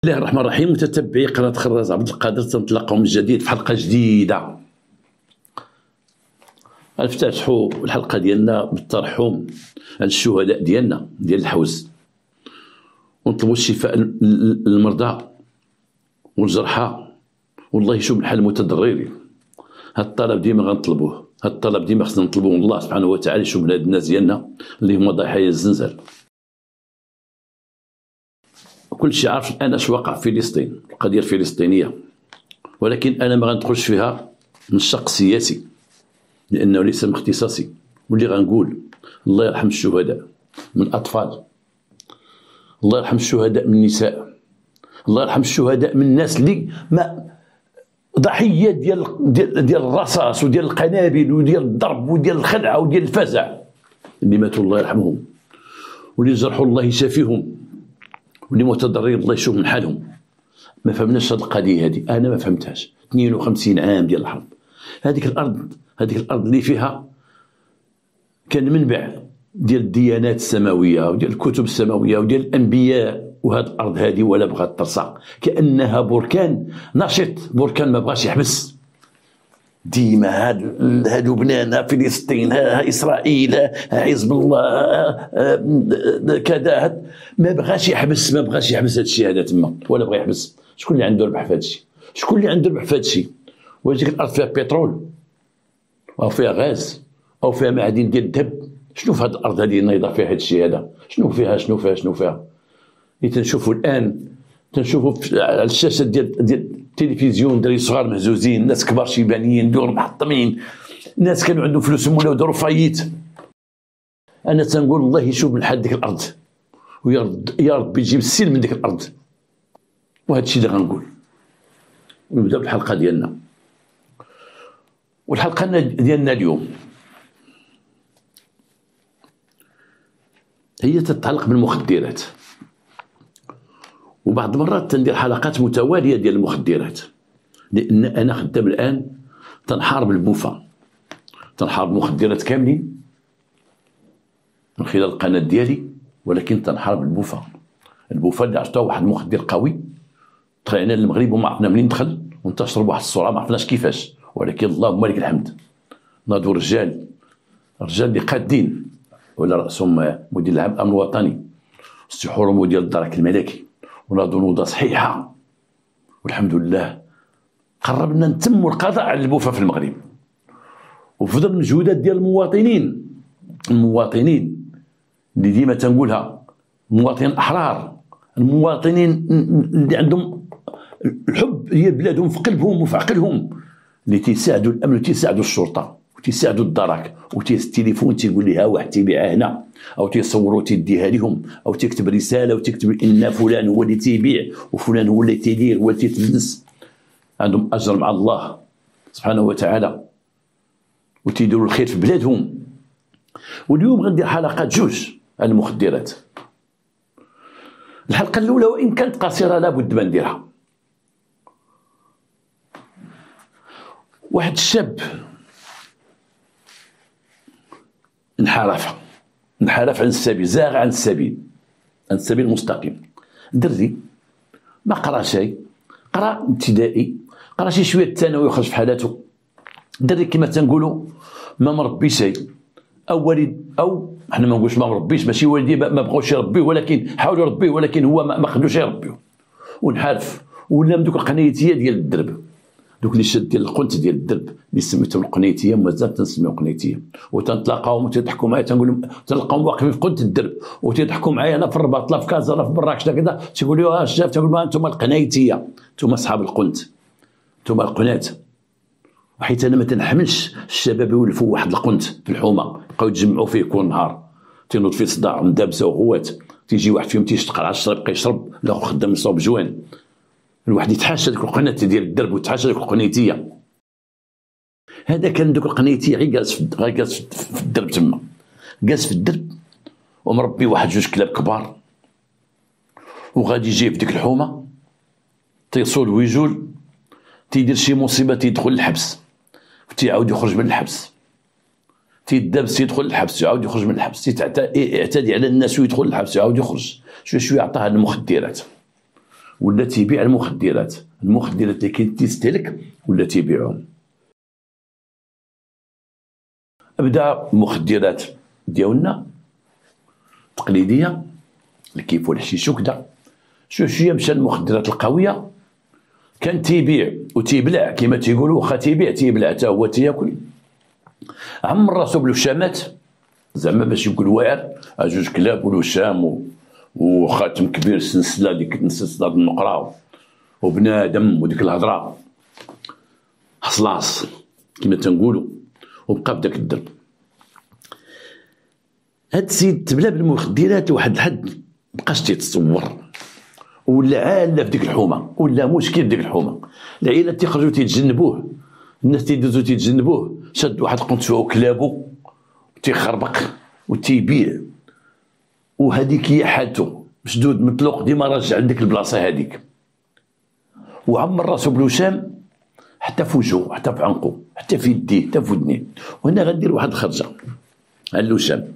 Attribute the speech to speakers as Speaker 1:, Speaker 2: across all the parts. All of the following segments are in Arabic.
Speaker 1: الله الرحمن الرحيم. متتبعي قناة خراز عبد القادر، تنتلاقاو من جديد في حلقة جديدة. غنفتتحوا الحلقة ديالنا بالترحم على الشهداء ديالنا ديال الحوز، ونطلبوا الشفاء للمرضى والجرحى، والله يشوف الحال المتضررين. هاد الطلب ديما غنطلبوه، هاد الطلب ديما خصنا نطلبوه من الله سبحانه وتعالى يشوف هاد الناس ديالنا اللي هما ضحايا الزلزال. كل شيء عارف الان اش وقع في فلسطين، القضيه الفلسطينيه، ولكن انا ما غندخلش فيها من الشق السياسي لانه ليس من اختصاصي. واللي غنقول الله يرحم الشهداء من الاطفال، الله يرحم الشهداء من النساء، الله يرحم الشهداء من الناس اللي ما ضحيه ديال الرصاص وديال القنابل وديال الضرب وديال الخدعه وديال الفزع، اللي ماتوا الله يرحمهم، واللي جرحوا الله يشافيهم، واللي متضررين الله يشوف من حالهم. ما فهمناش هذه القضيه هذه، انا ما فهمتهاش. 52 عام ديال الحرب، هذيك الارض اللي فيها كان منبع ديال الديانات السماويه وديال الكتب السماويه وديال الانبياء، وهذه الارض هذه ولا بغات ترصع، كانها بركان نشط، بركان ما بغاش يحبس. ديما هادو بنانا فلسطين، ها اسرائيل، ها حزب الله، كذا، ما بغاش يحبس هذا الشيء هذا تما، ولا بغى يحبس. شكون اللي عنده ربح في هذا الشيء؟ شكون اللي عنده ربح في هذا الشيء؟ واش ديك الارض فيها بترول او فيها غاز او فيها معادن ديال الذهب؟ شنو في هذه الارض هذه نايضه فيها هذا الشيء هذا؟ شنو فيها؟ اللي تنشوفوا الان، تنشوفوا على الشاشه ديال التلفزيون دراري صغار مهزوزين، ناس كبار شيبانيين دور محطمين، ناس كانوا عندهم فلوس ولاو داروا فايت. انا تنقول الله يشوف من حال ديك الارض، ويا ربي يجيب السلم من ديك الارض. وهذا الشيء اللي غنقول. ونبدا بالحلقه ديالنا، والحلقه ديالنا اليوم هي تتعلق بالمخدرات. وبعض المرات تندير حلقات متواليه ديال المخدرات، لان انا خدام الان تنحارب البوفا، تنحارب المخدرات كاملين من خلال القناه ديالي، ولكن تنحارب البوفا اللي عرفتها واحد المخدر قوي طلعنا للمغرب وما عرفنا منين دخل وانتشر بواحد الصوره ما عرفناش كيفاش، ولكن اللهم لك الحمد. ناضوا رجال اللي قادين، ولا راسهم مدير العام الامن الوطني السي حرمو ديال الدرك الملكي، وناضوا نوضه صحيحه، والحمد لله قربنا نتموا القضاء على البوفا في المغرب. وفضل المجهودات ديال المواطنين اللي ديما تنقولها، المواطنين الاحرار، المواطنين اللي عندهم الحب ديال بلادهم في قلبهم وفي عقلهم، اللي تيساعدوا الامن وتيساعدوا الشرطه وتيساعدوا الدرك، التليفون تيقول لها واحد تيبيعها هنا، او تيصوروا تيديها لهم، او تكتب رساله وتكتب ان فلان هو اللي تيبيع وفلان هو اللي تيدير ولا تيتلبس. عندهم اجر مع الله سبحانه وتعالى وتيديروا الخير في بلادهم. واليوم غندير حلقات جوج على المخدرات. الحلقه الاولى وان كانت قصيره لابد ما نديرها. واحد الشاب انحرف عن السبيل، زاغ عن السبيل المستقيم. دري ما قرا شيء، قرا ابتدائي، قرا شي شويه الثانوي وخرج في حالاته. دري كما تنقولوا ما مربي شيء، او والد، او احنا ما نقولش ما مربيش، ماشي والديه ما بغاوش يربيه، ولكن حاولوا يربيه ولكن هو ما خلوش يربيه، ونحارف. ولا من دوك القنيتيه ديال الدرب، دوك اللي شد ديال القنت ديال الدرب اللي سميتهم القنيتيه، مازال تنسميو قنيتيه. وتنتلاقاهم وتضحكوا معايا، تنقول لهم تلقاهم واقفين في قنت الدرب وتضحكوا معايا، لا في الرباط لا في كازا لا في مراكش لا كذا، تيقول لي شاف، تنقول لهم انتم القنيتيه، انتم اصحاب القنت، انتم القناه. وحيت انا ما تنحملش الشباب يولفوا واحد القنت في الحومه يبقاو يتجمعوا فيه كل نهار، تينوض فيه صداع ومدابسه وغوات، تيجي واحد فيهم تيشتقل على الشرب يبقى يشرب، الاخر خدام يصوب جوان. الواحد يتحاشى ديك القناه ديال الدرب ويتحاشى ديك القنيتيه. هذا كان دوك القنيتيه غير جالس في الدرب تما، جالس في الدرب ومربي واحد جوج كلاب كبار، وغادي يجي في ديك الحومه تيصول ويجول، تيدير شي مصيبه تيدخل للحبس، تيعاود يخرج من الحبس، تيدابس يدخل للحبس يعاود يخرج من الحبس، يعتدي على الناس ويدخل للحبس يعاود يخرج. شويه عطاها المخدرات، ولا تيبيع المخدرات اللي كاين تيستهلك ولا تيبيعهم. ابدا المخدرات ديالنا التقليديه الكيف والحشيش وكذا، شويه مشى المخدرات القويه كان تيبيع وتيبلع كما تيقولوا، واخا تيبيع تيبلع حتى هو تياكل. عمر راسو بالوشامات زعما باش يقول واعر، جوج كلاب والوشام وخاتم كبير سلسله، ديك السلسله النقره وبنادم وديك الهضره حصلاص كما تنقولوا، وبقى بداك الدرب. هاد السيد تبلا بالمخدرات واحد الحد مبقاش تيتصور، ولا عاله في ديك الحومه، ولا مشكل في ديك الحومه. العيله تيخرجوا تيتجنبوه، الناس تيدوزو تيتجنبوه، شاد واحد قنتفو كلابو تيخربق وتيبيع، وهذيك هي حالته، مشدود مطلوق ديما راجع لديك البلاصه هذيك. وعمر راسو بالوشام حتى في وجهو، حتى في عنقو، حتى في يديه، حتى في ودنيه. وهنا غندير واحد الخرجه على الوشام.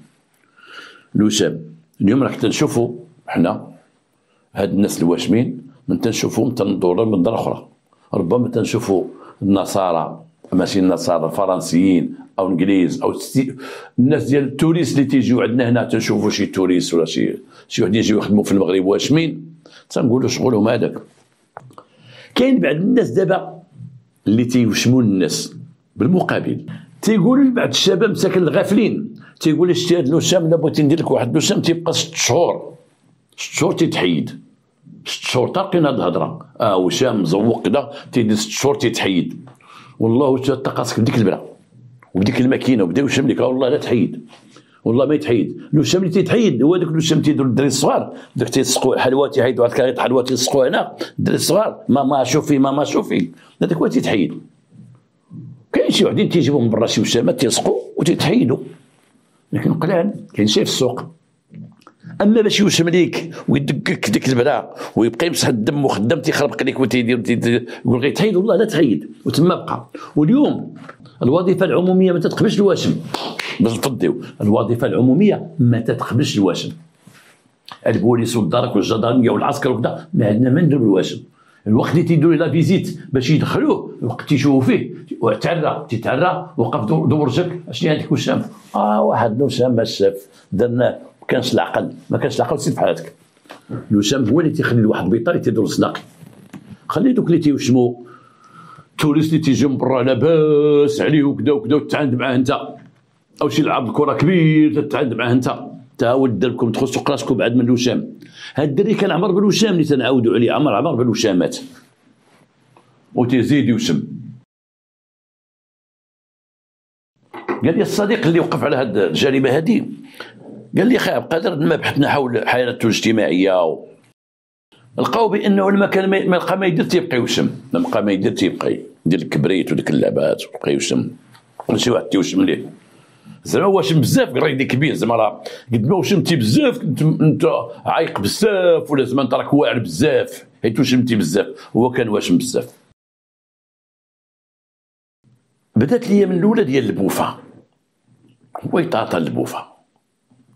Speaker 1: اليوم راك تنشوفوا حنا هاد الناس الواشمين، من تنشوفوهم تندوروا من نظره اخرى. ربما تنشوفوا النصارى، ماشي النصارى الفرنسيين او الانجليز او الناس ديال التوريست اللي تيجيو عندنا هنا، تنشوفوا شي توريست ولا شي واحد يجيو يخدموا في المغرب واشمين، تنقولوا شغلهم هذاك. كاين بعض الناس دابا اللي تيوشموا الناس بالمقابل، تيقولوا لبعض الشباب مساكن الغافلين، تيقول لي شتي هاد الوشام، الا بغيتي ندير لك واحد الوشام تيبقى 6 شهور، 6 شهور تيتحيد، 6 شهور طارقين هاد الهضره. وشام مزوق كذا تيدير 6 شهور تيتحيد. والله تلقى راسك بديك البرا وبديك الماكينه وبدا يوشم لك، والله لا تحيد، والله ما يتحيد. الوشام اللي تيتحيد هو داك الوشام تيديروا الدراري الصغار، داك تيسقوا حلوه، تيحيدوا واحد الكاريط حلوه تيسقوا هنا الدراري الصغار، ماما شوفي هذاك هو تيتحيد. كاين شي وحدين تيجيبوا من برا شي وشامات تيسقوا وتيتحيدوا، لكن قلال كاين شي في السوق. اما باش يوشم ليك ويدقك ديك البلا ويبقى يمسح الدم وخدام تيخربق ليك وتيدير يقول غير تحيد، والله لا تحيد وتما بقى. واليوم الوظيفه العموميه ما تتقبلش الواشم، باش نفضيو الوظيفه العموميه ما تتقبلش الواشم. البوليس والدرك والجدرانيه والعسكر وكذا ما عندنا ما نديرو الواشم. الوقت اللي تيديروا لا فيزيت باش يدخلوه، الوقت تيشوفوا فيه تيتعرى وقف دور وجهك، اشني هذيك وشام؟ واحد وشام ما شاف درناه، ما كانش العقل سير في حياتك. الوشام هو اللي تيخلي الواحد بيطاري تيدور صداقي. خلي دوك اللي تيوشموا التوريست اللي تيجي من برا لاباس عليه وكذا وتعاند معاه انت، او شي لعب الكره كبير تتعاند معاه انت، تا هو دركم تخصوا راسكم بعد من الوشام. هاد الدري كان عمر بالوشام اللي تنعاودوا عليه، عمر بالوشامات وتزيد يوشم. قال لي الصديق اللي وقف على هاد الجريمه هذه، قال لي خايب قادر ما بحثنا حول حالته الاجتماعيه لقاو بانه لما كان ما لقى ما يدير تيبقى يوشم، ما بقى ما يدير تيبقى يدير الكبريت وديك اللعبات ويبقى يوشم. شي واحد تيوشم ليه زعما واشم بزاف، قريدي كبير زعما راه قد ما وشمتي بزاف انت عايق بزاف، ولا زعما انت راك واعر بزاف حيت وشمتي بزاف. هو كان واشم بزاف. بدات ليا من الاولى ديال البوفه، هو يطاطا البوفه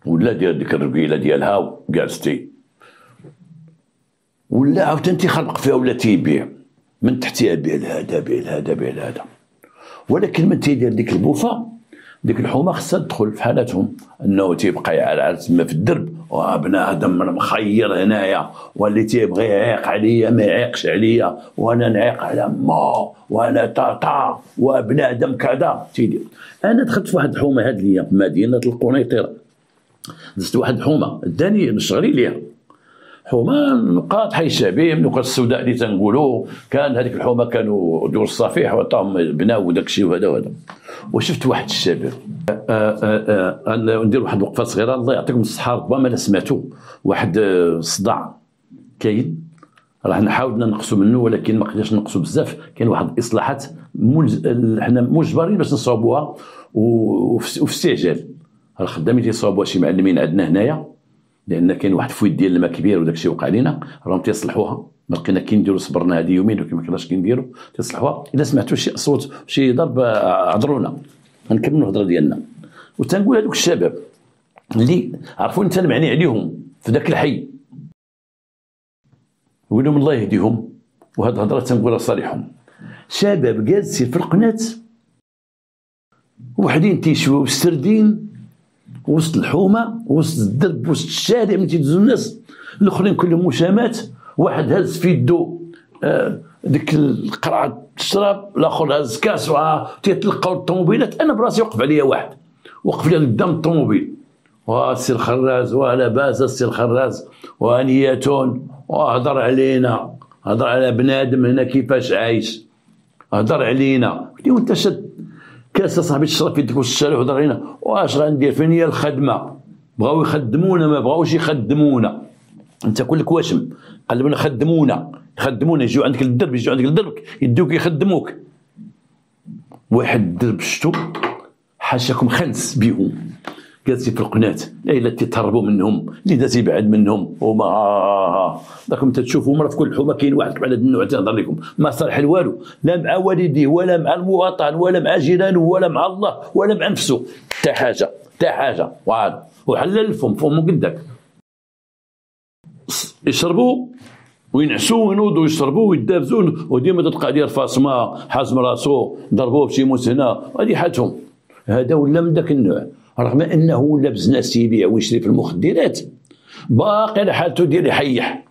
Speaker 1: ولا ديال ديك الرقيله ديالها وجالستي، ولا عاوتاني تيخربق فيها ولا تيبيع من تحتها، بيع لهذا. ولكن من تيدير ديك البوفه ديك الحومه خصها تدخل في حالتهم، انه تيبقى يعرعر تما في الدرب، وبنادم مخير هنايا، واللي تيبغي يعيق عليا ما يعيقش عليا، وانا نعيق على ما، وانا طاطا وبنادم كذا تيدير. انا دخلت في واحد الحومه هاد ليا في مدينه القنيطره، دزت واحد الحومه داني نشغلي ليها، حومه نقاط حي الشعبي، النقاط السوداء اللي تنقولوا. كان هذيك الحومه كانوا دور الصفيح وعطاهم بناو وداك الشيء وهذا. وشفت واحد الشباب ندير واحد الوقفه صغيره، الله يعطيكم الصحه. ربما لا سمعتوا واحد الصداع كاين، راه حاولنا نقصوا منه ولكن ما قدرناش نقصوا بزاف. كاين واحد الاصلاحات حنا مجبرين باش نصاوبوها وفي استعجال. الخدامين تيصاوبوها شي معلمين عندنا هنايا، لان كاين واحد فويت ديال الماء كبير وداك الشيء وقع لينا، راهم تيصلحوها. ما لقينا كي نديروا، صبرنا هذه يومين ولكن ما كناش كي نديروا تصلحوها. اذا سمعتوا شي صوت شي ضرب عذرونا، غنكملوا الهضره ديالنا. وتنقول هذوك الشباب اللي عرفوا انت المعني عليهم في ذاك الحي، يقول لهم الله يهديهم. وهاد الهضره تنقولها صالحهم. شباب جالسين في القناه وحدين تيشويو السردين وسط الحومه وسط الدرب وسط الشارع من تيدوزو الناس، الاخرين كلهم مشامات، واحد هز في يدو ديك القرعه تشرب، الاخر هز كاس تيتلقاو الطوموبيلات. انا براسي وقف عليا واحد، وقف لي قدام الطوموبيل، السي الخراز ولا باس السي الخراز وانياتون، وهضر علينا، هضر على بنادم هنا كيفاش عايش، هضر علينا. قلت له وانت شد كاس صاحبي تشرب في يدك وسط الشارع وهضر علينا، واش غندير؟ فين هي الخدمه؟ بغاو يخدمونا ما بغاوش يخدمونا. انت كلك واشم، قلبنا خدمونا يجيو عندك للدرب، يجيو عندك للدرب يدوك يخدموك. واحد درب شتو حاشاكم خنس بيهم جالسين في القناه، الا تيتهربوا منهم اللي دا تيبعد منهم، وما راكم تتشوفوا مرة في كل حومه كاين واحد على هذا النوع تنهضر لكم ما صالح والو، لا مع والديه ولا مع المواطن ولا مع جيرانه ولا مع الله ولا مع نفسه، حتى حاجه وحلل الفم فمو قدك. يشربوا وينعسوا وينوضوا ويشربوا ويدابزوا، وديما تلقى ديال فاصمه حازم راسو ضربوه بشي موس هنا، هذه حالتهم. هذا ولا من ذاك النوع، رغم انه ولا بزناس يبيع ويشري في المخدرات، باقي على حالته ديال يحيح.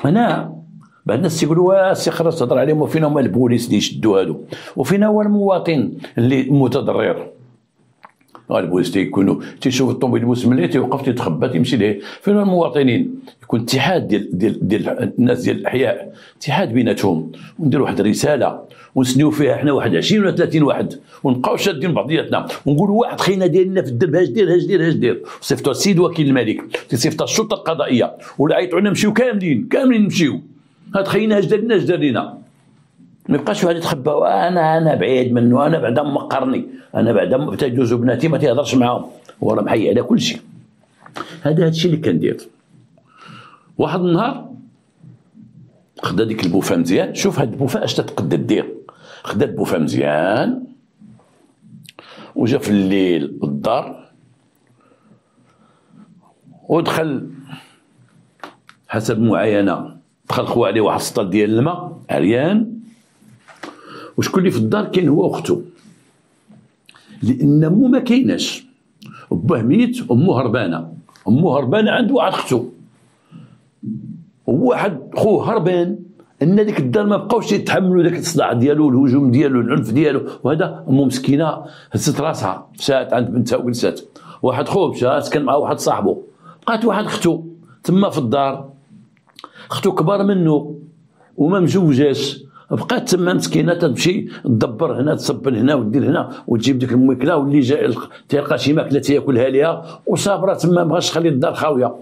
Speaker 1: انا بعد الناس تيقولوا السي خرج تهضر عليهم، وفينا هما البوليس اللي يشدوا هادو، وفينا هو المواطن اللي متضرر. البوليس تيكونوا تيشوف الطوموبيل مسملي تيوقف تيتخبى تيمشي ليه. فين المواطنين؟ يكون اتحاد ديال الناس ديال الاحياء، اتحاد بيناتهم، ونديروا واحد الرساله ونسنيو فيها حنا واحد 20 ولا 30 واحد، ونبقاو شادين بعضياتنا ونقولوا واحد خينا ديالنا في الدرب اش دير صيفطوا السيد وكيل الملك، تصيفط الشرطه القضائيه، ولا عيطوا لنا نمشيو كاملين نمشيو، هاد خينا اش دار لنا. ما يبقاش واحد يتخبى انا بعيد منه، انا بعدا مقرني، انا بعدا تجوز بناتي ما تيهضرش معاهم، هو راه محي على كل شيء. هادشي اللي كندير. واحد النهار خدا ديك البوفه مزيان، شوف هاد البوفه اش تتقدر دير، خدا البوفه مزيان وجا في الليل للدار ودخل حسب معاينه، دخل خو عليه واحد السطل ديال الماء عريان، وشكون اللي في الدار؟ كاين هو واختو، لان مو ما كايناش، باه ميت امو هربانه عند واحد اختو، وواحد خوه هربان، ان ديك الدار ما بقاوش يتحملوا داك الصداع ديالو والهجوم ديالو العنف ديالو، وهذا امو مسكينه هزت راسها مشات عند بنتها وجلسات. واحد خوه مشى سكن مع واحد صاحبه، بقات واحد اختو تما في الدار، اختو كبار منه وما مزوجاش، بقات تما مسكينه تمشي تدبر هنا تصبن هنا ودير هنا وتجيب ديك الماكله، واللي جا تلقى شي ماكله تاكلها ليها وصابره تما، مابغاش تخلي الدار خاويه،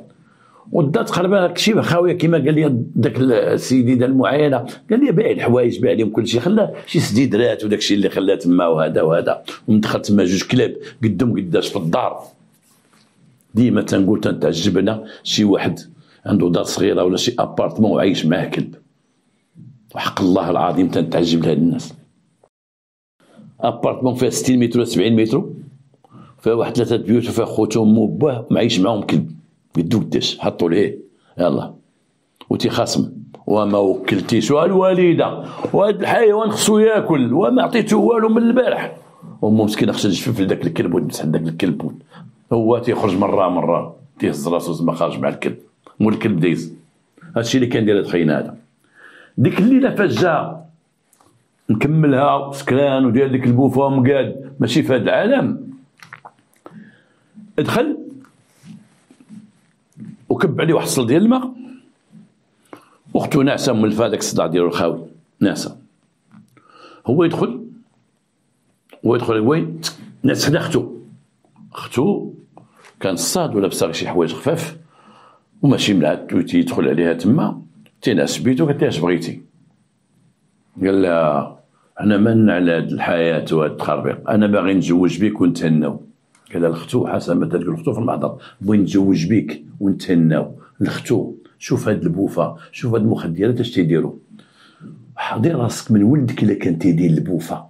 Speaker 1: والدار تقريبا هكشي خاويه كما قال لي داك السيدي ديال المعاينه، قال لي بايع الحوايج بايع لهم كل شيء، خلى شي سديدرات وداك الشيء اللي خلاه تما وهذا ومدخل تما جوج كلاب قدهم قداش في الدار. ديما تنقول تنتعجبنا شي واحد عنده دار صغيره ولا شي ابارتمون وعايش معاه كلب، وحق الله العظيم تنتعجب لهاد الناس. ابارتمون فيها 60 متر ولا 70 متر، فيها واحد 3 بيوت وفيها خوتو ومو باه معيش معاهم كلب، قدو قداش حطوا ليه يلا وتيخاصم، وما وكلتيش الوالده، وهاد الحيوان خصو ياكل وما عطيتو والو من البارح، امو مسكينه خصها تجفف لذاك الكلب وتمسح داك الكلب، هو تيخرج مره تيهز راسو زعما خارج مع الكلب، مو الكلب دايز. هادشي اللي كان داير هاد خينا هذا. ديك الليله فاش جا نكملها سكران وديال ديك البوفه مقاد ماشي في هذا العالم، دخل وكب عليه واحد الصل ديال الماء، اختو ناعسه ملفه داك الصداع ديالو الخاوي ناعسه، هو يدخل وين ناس حدا اختو كان صاد ولابسه غير شي حوايج خفاف وماشي ملعب، تيدخل عليها تما تينعس بيتو، قالت لها اش بغيتي؟ قال لها انا من على هاد الحياه وهاد التخربيق، انا باغي نتزوج بيك ونتهناو. قال لها الاختو حسب ما تقول الاختو في المحضر، بغي نتزوج بيك ونتهناو. الاختو شوف هاد البوفه، شوف هاد المخدرات اش تيديروا، حضر راسك من ولدك الا كان تيدير البوفه،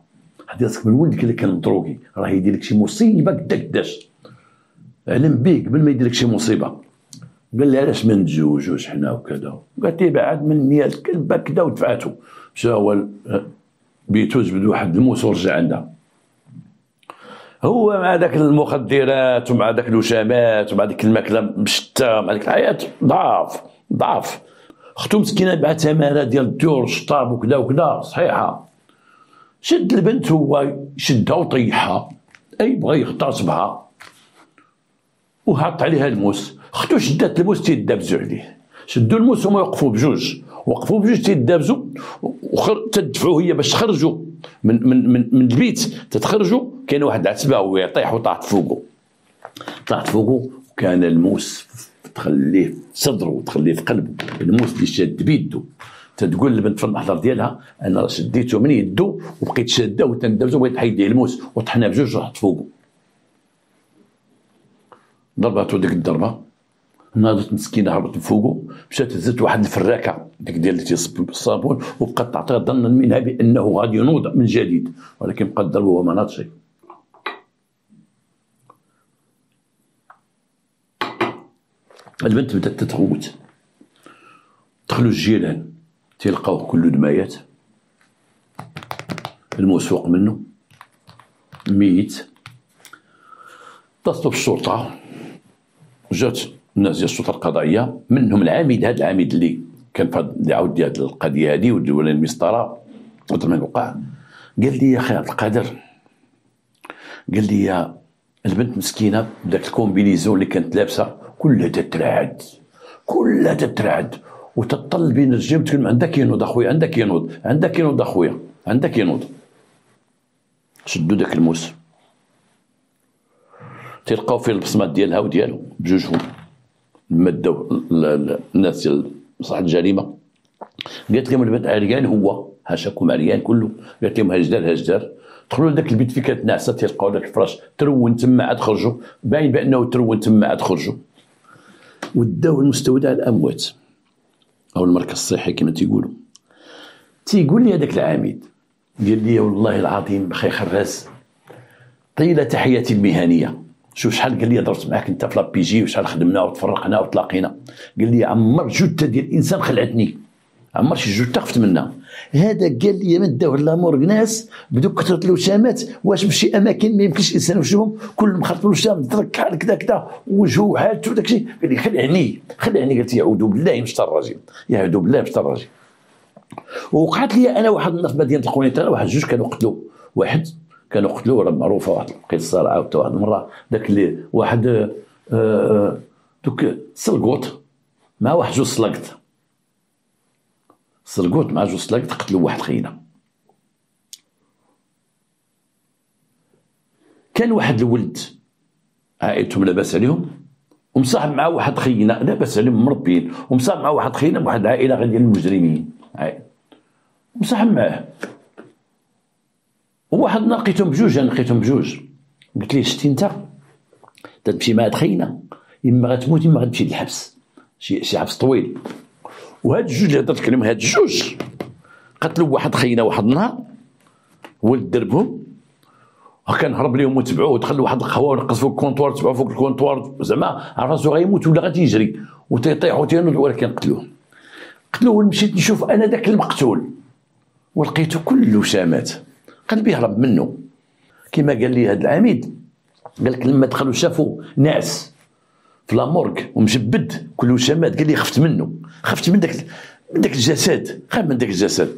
Speaker 1: حضر راسك من ولدك الا كان مطروقي، راه يدير لك شي مصيبه قداش. علم به قبل ما يدير لك شي مصيبه. قال لي علاش ما نتزوجوش حنا وكذا، قالت لي بعد مني الكلبه كذا ودفعاتو. مشى هو بيتو جبد واحد الموس ورجع عندها، هو مع داك المخدرات ومع داك الوشامات ومع ديك الماكله مشتة مع ديك الحياه ضعف. اختو مسكينه بعثها ماله ديال الدور الشطاب وكذا وكذا صحيحه. شد البنت هو يشدها وطيحها، اي بغى يغتصبها وهاط عليها الموس. اختو شدات الموس تيدابزو عليه، شدوا الموس هما وقفوا بجوج تيدابزو تدفعوا هي باش تخرجوا من البيت. تتخرجوا كاين واحد عتبه ويطيح وطاحت فوقه وكان الموس تخليه في صدره وتخليه في قلبه. الموس اللي شاد بيدو تتقول البنت في المحضر ديالها انا راه شديته من يدو وبقيت شاده وتندبزو وبغيت نحيد ليه الموس وطحنا بجوج وحط فوقه. ضرباتو ديك الضربه، ناضت مسكينه هربت فوقه، مشات هزت واحد الفراكه ديك ديال اللي تيصب بالصابون وبقات تعطيها ظنا منها بانه غادي ينوض من جديد، ولكن بقى الضرب وهو ما ناضش. البنت بدات تتغوت، دخلوا الجيران تيلقاوه كله دمايات، الموس فوق منه ميت. اتصلوا بالشرطه، جات الناس ديال السلطه القضائيه، منهم العميد، هذا العميد اللي كان اللي عاود هذه القضيه هذه ولا المسطره وما وقع. قال لي يا اخي عبد القادر، قال لي يا البنت مسكينه بداك الكومبينيزون اللي كانت لابسه كلها تترعد وتطل بين الرجال تقول عندك ينوض اخويا، عندك ينوض. شدوا داك الموس تلقاو فيه البصمات ديالها وديالو بجوجهم. مداو الناس ديال مصلحه الجريمه، قالت لهم البنت عريان، هو هاشاكم عريان كله، قالت لهم هاجدار. دخلوا لذاك البيت فين كانت ناعسه تلقاو داك الفراش ترون تما عاد خرجوا، باين بانه ترون تما عاد خرجوا، وداو المستودع الاموات او المركز الصحي كما تيقولوا. تيقول لي هذاك العميد قال لي والله العظيم اخي خراز طيله حياتي المهنيه، شوف شحال قال لي درت معاك انت في لابيجي وشحال خدمنا وتفرقنا وتلاقينا، قال لي عمر جثه ديال الانسان خلعتني، عمر شي جثه خفت منها. هذا قال لي ما داوه لامورغ ناس بدوك كثره الوشامات، واش بشي اماكن ما يمكنش الانسان يوشمهم، كل مخرط الوشام درك كذا وجهه وحالته داك الشيء. قال لي خلعني قلت يعوذ بالله من الشيطان الرجيم. ووقعت لي انا واحد الناس مدينه القنيطره، واحد جوج كانوا قتلوه راه معروفه واحد القصه. عاودت واحد المره داك اللي واحد دوك سلقوط مع واحد جوج سلقط قتلوا واحد خينا. كان واحد الولد عائلتهم لاباس عليهم ومصاحب مع واحد خينا لاباس عليهم مربين، ومصاحب مع واحد خينا بواحد العائله غير ديال المجرمين مصاحب معاه. وواحد لقيتهم بجوج، قلت ليه شتي انت تمشي مع هاد خينا اما غتموت اما غتمشي للحبس، شي حبس طويل. وهاد الجوج اللي هضرت عليهم هاد الجوج قتلوا واحد خينا واحد النهار، ولد دربهم كان هرب ليهم وتبعوه ودخل واحد القهوه ونقص فوق الكونطوار، تبعوه فوق الكونطوار زعما عرف راسو غيموت ولا غادي يجري وتيطيح وتينوض، ولكن قتلوه. مشيت نشوف انا داك المقتول ولقيته كله شامات، قلبي هرب منه. كما قال لي هذا العميد، قال لك لما دخلوا شافوا ناعس في لامورغ ومجبد كله شامات، قال لي خفت من داك الجسد، خاف من داك الجسد.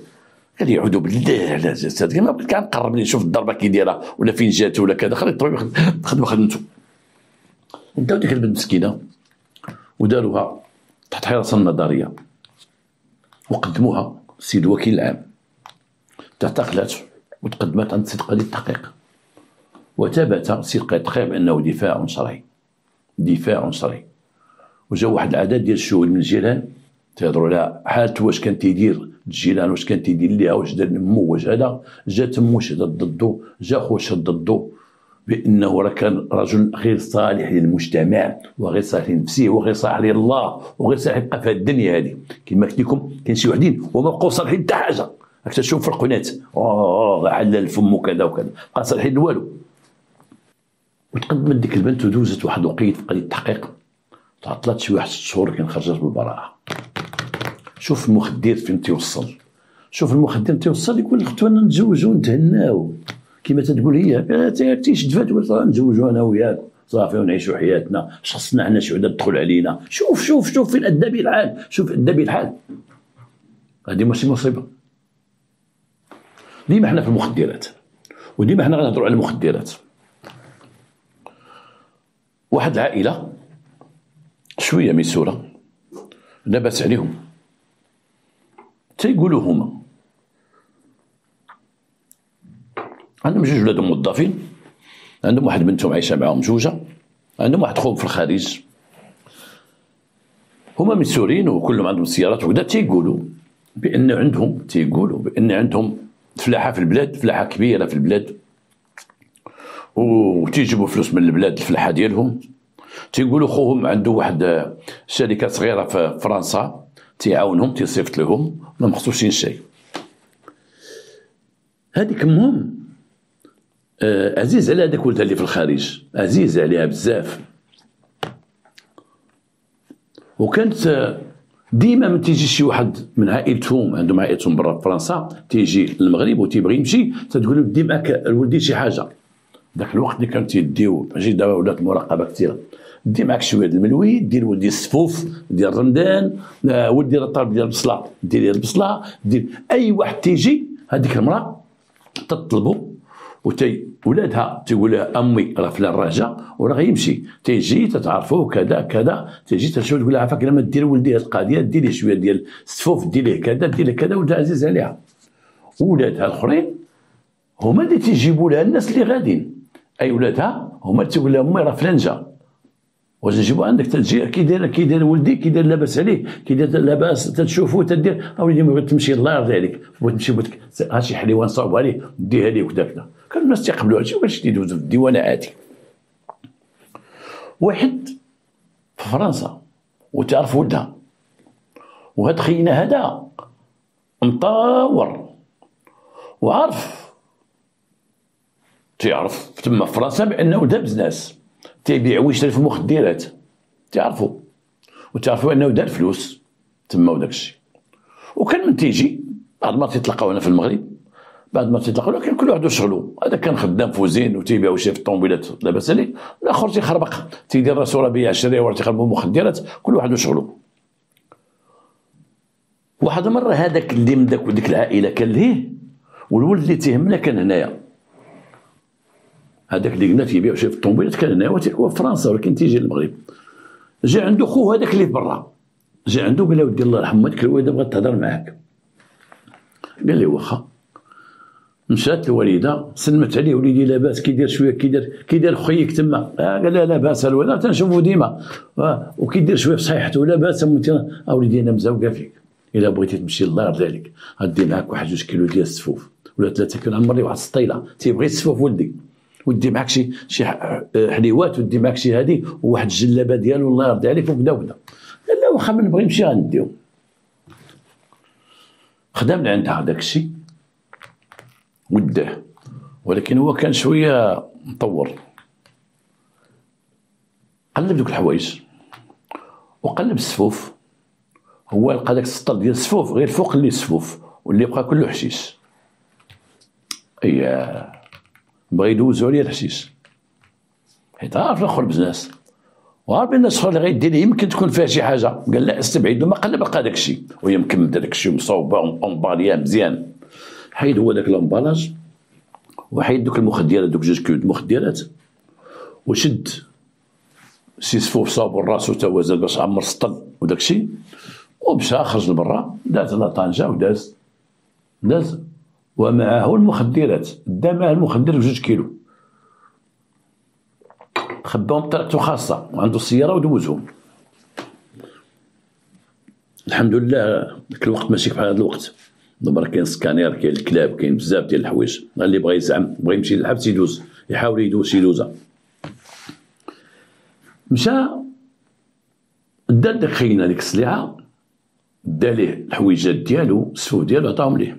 Speaker 1: قال لي يعوذ بالله على الجسد، ما بغيت كنقرب لي نشوف الضربه كي دايره ولا فين جات ولا كذا، خلي الطبيب خدمته. داو ديك البنت مسكينه وداروها تحت حراسه النظريه وقدموها السيد وكيل العام، اعتقلت وتقدمت عند السيد قاضي التحقيق، وثبت السيد قاضي التحقيق بانه دفاع شرعي. وجا واحد العدد ديال الشهود من الجيران تيهضروا على حالته، واش كان تيدير الجيران، واش كان تيدير ليها، واش دار لمو، واش هذا. جا تمو شهدت ضده، جا خوه شهد ضده بانه راه كان رجل غير صالح للمجتمع وغير صالح لنفسه وغير صالح لله وغير صالح يبقى في الدنيا هذه. كما قلت لكم كاين شي وحدين وما بقاو صالحين حتى حاجه، راك تشوف في القناه حلال الفم وكذا بقى صالحين والو. وتقدمت ديك البنت ودوزت واحد الوقيت في قضيه التحقيق، تعطلت شي واحد 6 شهور كان خرجت بالبراءه. شوف المخدر فين تيوصل، شوف المخدر تيوصل يقول اختو انا نتزوجو ونتهناو كيما تتقول هي تيشد فيها تقول نتزوجو انا وياك صافي ونعيشوا حياتنا، اش خصنا حنا شي وحده تدخل علينا. شوف فين ادى بي الحال، شوف ادى بي الحال. هذه ماشي مصيبه. ديما حنا في المخدرات، وديما حنا غنهضروا على المخدرات. واحد العائله شويه ميسوره لاباس عليهم، تيقولوا هما عندهم 2 ولاد موظفين، عندهم واحد بنتهم عايشه معاهم زوجه، عندهم واحد خوهم في الخارج، هما ميسورين وكلهم عندهم سيارات وكذا. تيقولوا بان عندهم فلاحه في البلاد، فلاحه كبيره في البلاد، وتيجيبوا فلوس من البلاد الفلاحه ديالهم. تيقولوا خوهم عنده واحد شركه صغيره في فرنسا تيعاونهم، تيصيفط لهم ما مخصوصين شيء. هذيك امهم عزيز على هذاك ولدها اللي في الخارج، عزيز عليها بزاف. وكانت ديما من تيجي شي واحد من عائلتهم، عندهم عائلتهم برا فرنسا، تيجي للمغرب وتيبغي يمشي، تتقول له دي معاك الولدي شي حاجه. ذاك الوقت اللي كانوا تيديو، ماشي دابا ولات المراقبه كثيره، دي معاك شويه د الملوي، دير ولدي السفوف، ديال الرمدان، ولدي الطرب ديال البصله، دير البصله، دير اي واحد تيجي هذيك المراه تطلبو، ولادها تيقول لها امي راه فلان راجع وراه غيمشي، تيجي تتعرفوا كذا كذا، تيجي تشوف تقول لها عافاك لما دير ولدي هذه القضيه، دير ليه شويه ديال السفوف، دير ليه كذا دير ليه كذا، ولدها عزيز عليها. ولادها الاخرين هما اللي تيجيبوا لها الناس اللي غاديين، اي ولادها هما اللي تقول لها امي راه فلان جا، واش نجيبو عندك تجي كي داير ولدي، كي داير لاباس عليه، كي داير لاباس تشوفو تدير اوليدي ما بغيت تمشي الله يرضي عليك، بغيت تمشي بغيت هادشي حليوه نصاوبوا عليه ديها ليه وكذا كذا. كانوا الناس تيقبلوا هادشي وماشي تيدوزو في الديوانه عادي. واحد في فرنسا وتعرف ولدها، وهاد خينا هذا مطور تعرف تما في فرنسا بان ولدها بزنس، تيبيع ويشري في المخدرات، تعرفوا انه دار فلوس تما وداك الشيء. وكان من تيجي بعد ما تيطلقوا هنا في المغرب، بعد ما تيطلقوا كان كل واحد شغلو، هذا كان خدام في وزين وتيبيع ويشري في الطوموبيلات لاباس عليه، الاخر تيخربق تيدير راسو راه بيع شريه ولا تيخربوا مخدرات، كل واحد شغلو. واحد المره هذاك اللي من ديك العائله كان ليه، والولد اللي تيهمنا كان هنايا، هذاك اللي قلنا تيبيع ويشري في الطوموبيلات كان هنايا، هو في فرنسا ولكن تيجي للمغرب. جا عنده خوه هذاك اللي برا، جا عنده قال له ودي الله يرحم والديك الوالده بغات تهضر معاك. قال لي واخا. مشات الوالده سلمت عليه، وليدي لاباس كيدير شويه كيدير خويك تما، قال لها لاباس الوالده تنشوفو ديما، وكيدير شويه في صحيحته لاباس. اوليدي انا مزوقه فيك، الا بغيتي تمشي الله يرضي عليك غدي معاك 1 2 كيلو ديال السفوف ولا 3، كنعمر لي واحد السطيله تيبغي السفوف ودي معاك شي حليوات، ودي معاك شي هادي وواحد الجلابه ديالو الله يرضي عليك وكذا وكذا. قال لا واخا من نبغي نمشي غنديو. خدام عندها داك الشيء وداه، ولكن هو كان شويه مطور. قلب دوك الحوايج وقلب السفوف، هو لقى داك السطر ديال السفوف غير فوق اللي السفوف واللي بقى كله حشيش. بغا يدوزو عليا الحشيش، حيت عارف الاخر بزنس وعارف ان الصخور اللي غيدير يمكن تكون فيها شي حاجه. قال لا استبعدوا، ما قلب لقى داك الشيء وهي مكمده داك الشيء مصوبه امباليه مزيان. حيد هو داك الامبالاج وحيد دوك المخدرات، دوك 2 كيلو مخدرات، وشد شي سفوف صابو راسو تا هو زاد باش عمر سطل وداك الشيء، ومشى خرج لبرا داز لطنجه وداز ومعه المخدرات، دا معه المخدر 2 كيلو، خباهم بطريقته خاصه وعنده السياره ودوزهم. الحمد لله ذاك الوقت ماشي بحال هذا الوقت، دابا كاين سكانير، كاين الكلاب، كاين بزاف ديال الحوايج. اللي بغى يزعم بغى يمشي للحبس يدوز، يحاول يدوز شي دوزه. مشى دا داك خينا ديك السلعه، دا ليه الحويجات ديالو السفوف ديالو عطاهم ليه.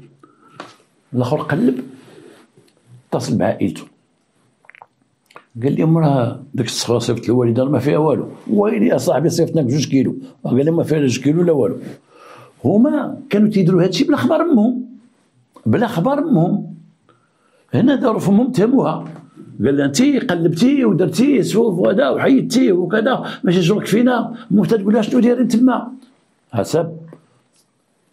Speaker 1: الاخر قلب اتصل بعائلته، قال لي راه ديك الصخره صيفط الوالده ما فيها والو. ويلي يا صاحبي صيفطنا ب2 كيلو. قال لي ما فيها لا 2 كيلو لا والو. هما كانوا تيديروا هادشي بلا خبر امهم، بلا خبر امهم. هنا داروا فمهم تهموها. قال لها انت قلبتي ودرتي سوف وهذا وحيدتي وكذا ماشي شغلك فينا. امك تقول لها شنو دايرين تما حسب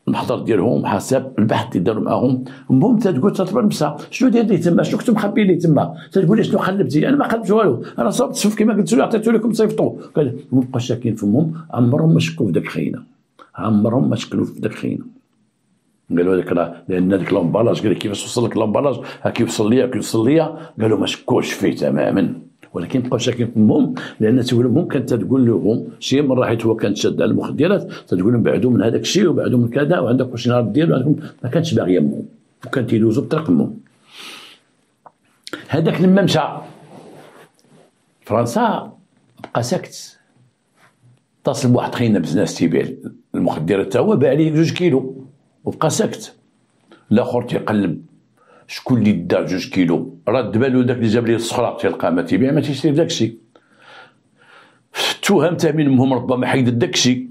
Speaker 1: المحضر ديالهم، حسب البحث اللي داروا معاهم. امهم تقول تطلب نفسها شنو داير تما، شنو كنتو مخبيين لي تما. تقول لي شنو قلبتي، انا ما قلبتش والو، انا صوبت السوف كما قلت لي عطيتو لكم صيفطوه. قال بقاو شاكين فمهم، عمرهم ما شكوا في داك الخينا، عمرهم ما شكلوا في داك الخينا. قالوا هذاك راه لان هذاك لومبالاج، قال لك كيفاش وصل لك لومبالاج هاك يوصل ليا كيوصل ليا. قالوا ما شكوش فيه تماما، ولكن بقاو شاكين فمهم لان تقول لهم كانت تقول لهم شي مره حيت هو كان شاد على المخدرات تقول لهم بعدوا من هذاك الشيء وبعدوا من كذا وعندكم شي نهار ديالو. ما كانش باغي امهم وكان تيدوزوا بطريق امهم. هذاك لما مشى فرنسا بقى ساكت. اتصل بواحد خينا بزناس تيبيع المخدرات حتى هو باع ليه 2 كيلو وبقى ساكت. الاخر تيقلب شكون اللي دا 2 كيلو، رد بالو داك اللي جاب ليه الصخره تيلقى ما تيبيع ما تيشري داك الشيء. توهم تا منهم ربما حيد داك الشيء،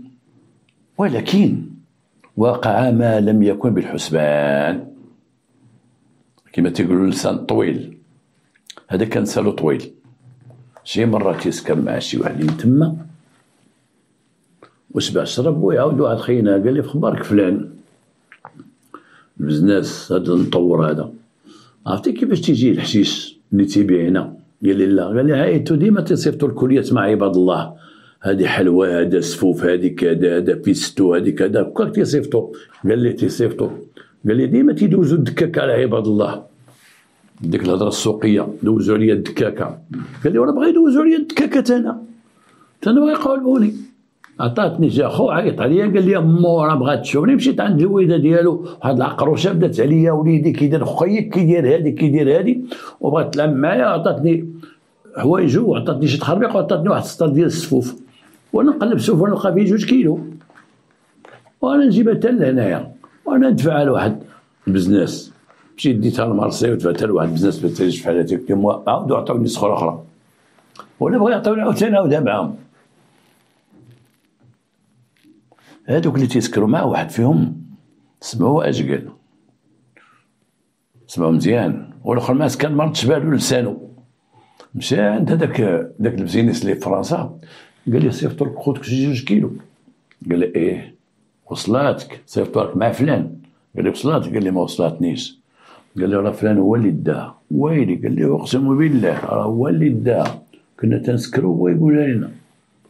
Speaker 1: ولكن وقع ما لم يكن بالحسبان كما تيقولوا اللسان طويل. هذا كان سالو طويل. شي مره تيسكر مع شي واحد من تما وشبع شرب ويعاود واحد خينا قال لي فخبارك فلان البزناس هذا المطور هذا عرفتي كيفاش تيجي الحشيش اللي تيبيع هنا؟ قال لي لا. قال لي هايتو ديما تيصيفطوا الكليات مع عباد الله، هذه حلوى هذا سفوف هذه كذا هذا بيستو هذه كذا كاك تيصيفطوا. قال لي تيصيفطوا، قال لي ديما تيدوزوا الدكاكه على عباد الله. ديك الهضره السوقيه دوزوا عليا الدكاكه. قال لي وانا بغا يدوزوا عليا الدكاكه انا بغا يقولوني. عطاتني جا خو عيط عليا قال لي امو راه بغات تشوفني. مشيت عند الويده ديالو واحد العقروشه بدات عليا وليدي كيدير خويك كيدير هادي كيدير هادي وبغات تلعب معايا. عطاتني حوايج وعطاتني شي تخربيق وعطاتني واحد السطر ديال السفوف وانا نقلب السفوف ونلقى فيه 2 كيلو وانا نجيبها حتى لهنايا وانا ندفعها لواحد البزناس. مشيت ديتها لمارسي ودفعتها لواحد البزناس بالتالي شحال هذيك عاودوا عطاوني صخره اخرى ولا بغا يعطيوني عاوتاني نعاودها معاهم. هادوك اللي تيسكروا مع واحد فيهم سمعوه اجقل، سمعوا مزيان، والاخر ما كان مرض بالو لسانو. مشى عند داك البزينيس اللي في فرنسا قال لي صيفطوا لك خوتك شي 2 كيلو. قال لي ايه وصلاتك صيفطوا لك مع فلان. قال لي وصلاتك. قال لي ما وصلاتنيش. قال لي راه فلان هو اللي داها. ويلي قال لي اقسم بالله راه هو اللي داها، كنا تنسكروا هو يقول لنا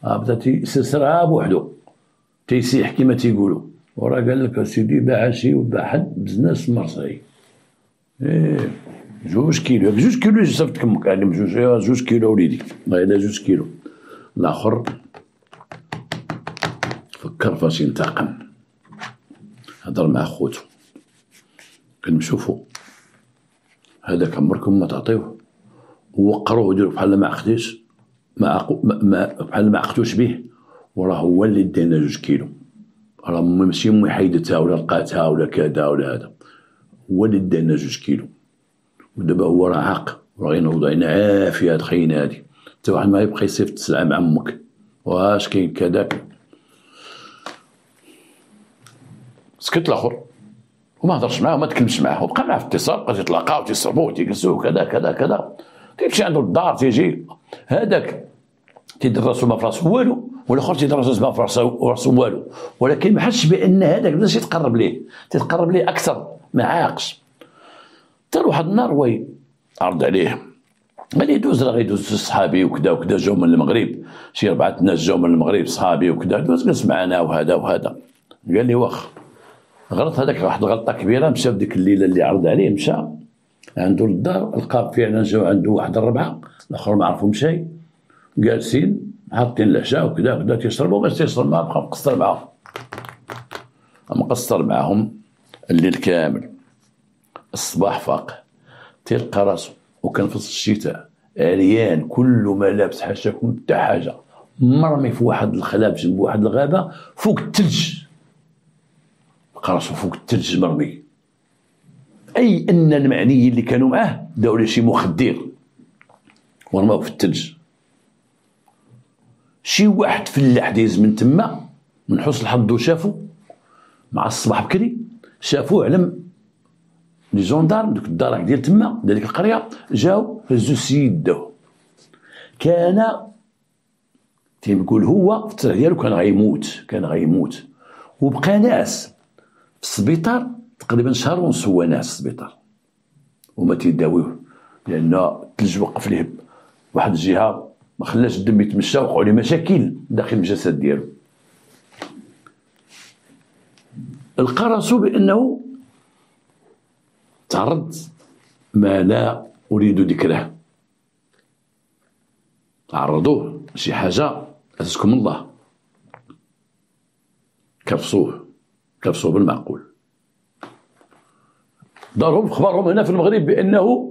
Speaker 1: بدا تيسرسرها بوحدو تيسيح كما تيقولوا. وراه قال لك سيدي باع شي وباع حد بزنس في مرسي. ايه 2 كيلو 2 كيلو صيفط كمك علم 2 كيلو وليدي غير 2 كيلو. الاخر فكر فاش ينتقم، هضر مع خوتو قال نشوفوا هذاك عمركم ما تعطيوه ووقروه وديروا بحال ما عقديش بحال ما عقدوش به، وراه هو اللي دينا 2 كيلو. راه ماشي امي حيدتها ولا لقاتها ولا كذا ولا هذا، هو اللي دينا 2 كيلو. ودابا هو راه عاق وراه ينوض عين عافيه هاد خينا هادي حتى واحد ما يبقى يصيفط السلعه مع امك واش كاين كذاك. سكت الاخر وما هضرش معاه وما تكلمش معاه وبقى معاه في اتصال. بقى تيتلاقاو تيصربوا وتيجلسوا كذا كذا كذا. تيمشي عنده للدار تيجي هذاك تيدير راسو ما في راسو والو والاخر تيدير راسو ما في راسو والو، ولكن ما حسش بان هذاك بدا يتقرب ليه تيتقرب ليه اكثر ما عاقش. حتى واحد النهار وي عرض عليه قال لي دوز راه غيدوز صحابي وكذا وكذا جاو من المغرب شي 4 ناس جاو من المغرب صحابي وكذا دوز جلس معنا وهذا وهذا. قال لي واخ غلط هذاك واحد الغلطه كبيره. مشى في ديك الليله اللي عرض عليه مشى عنده للدار لقى فعلا جاو عنده واحد 4 الاخر ما عرفهم شيء جالسين حاطين العشاء وكذا وكذا تيشربوا بس تيشرب معاهم بقى مقصر معاهم الليل كامل. الصباح فاق تلقى راسو وكان في الشتاء عريان كل ما لابس حاشاكم حتى حاجه مرمي في واحد الخلاب جنب واحد الغابه فوق الثلج. لقى راسو فوق الثلج مرمي. اي ان المعنيين اللي كانوا معاه داو ليه شي مخدر ورماوه في الثلج. شي واحد فلاح دايز من تما من حسن الحظ شافو مع الصباح بكري، شافوه علم لي جوندارم دوك الدرك ديال تما ديك القريه، جاو هزو السيد داوه. كان تيقول هو في التصريح ديالو كان غيموت وبقى ناس في السبيطار تقريبا شهر ونص، هو ناس في السبيطار وما تيداويوه لان الثلج وقف ليه واحد الجهه ما خلاش الدم يتمشى، وقعوا ليه مشاكل داخل الجسد ديالو. لقى راسو بانه تعرض ما لا اريد ذكره، عرضوه شي حاجه عزكم الله، كرفصوه بالمعقول. دارهم خبرهم هنا في المغرب بانه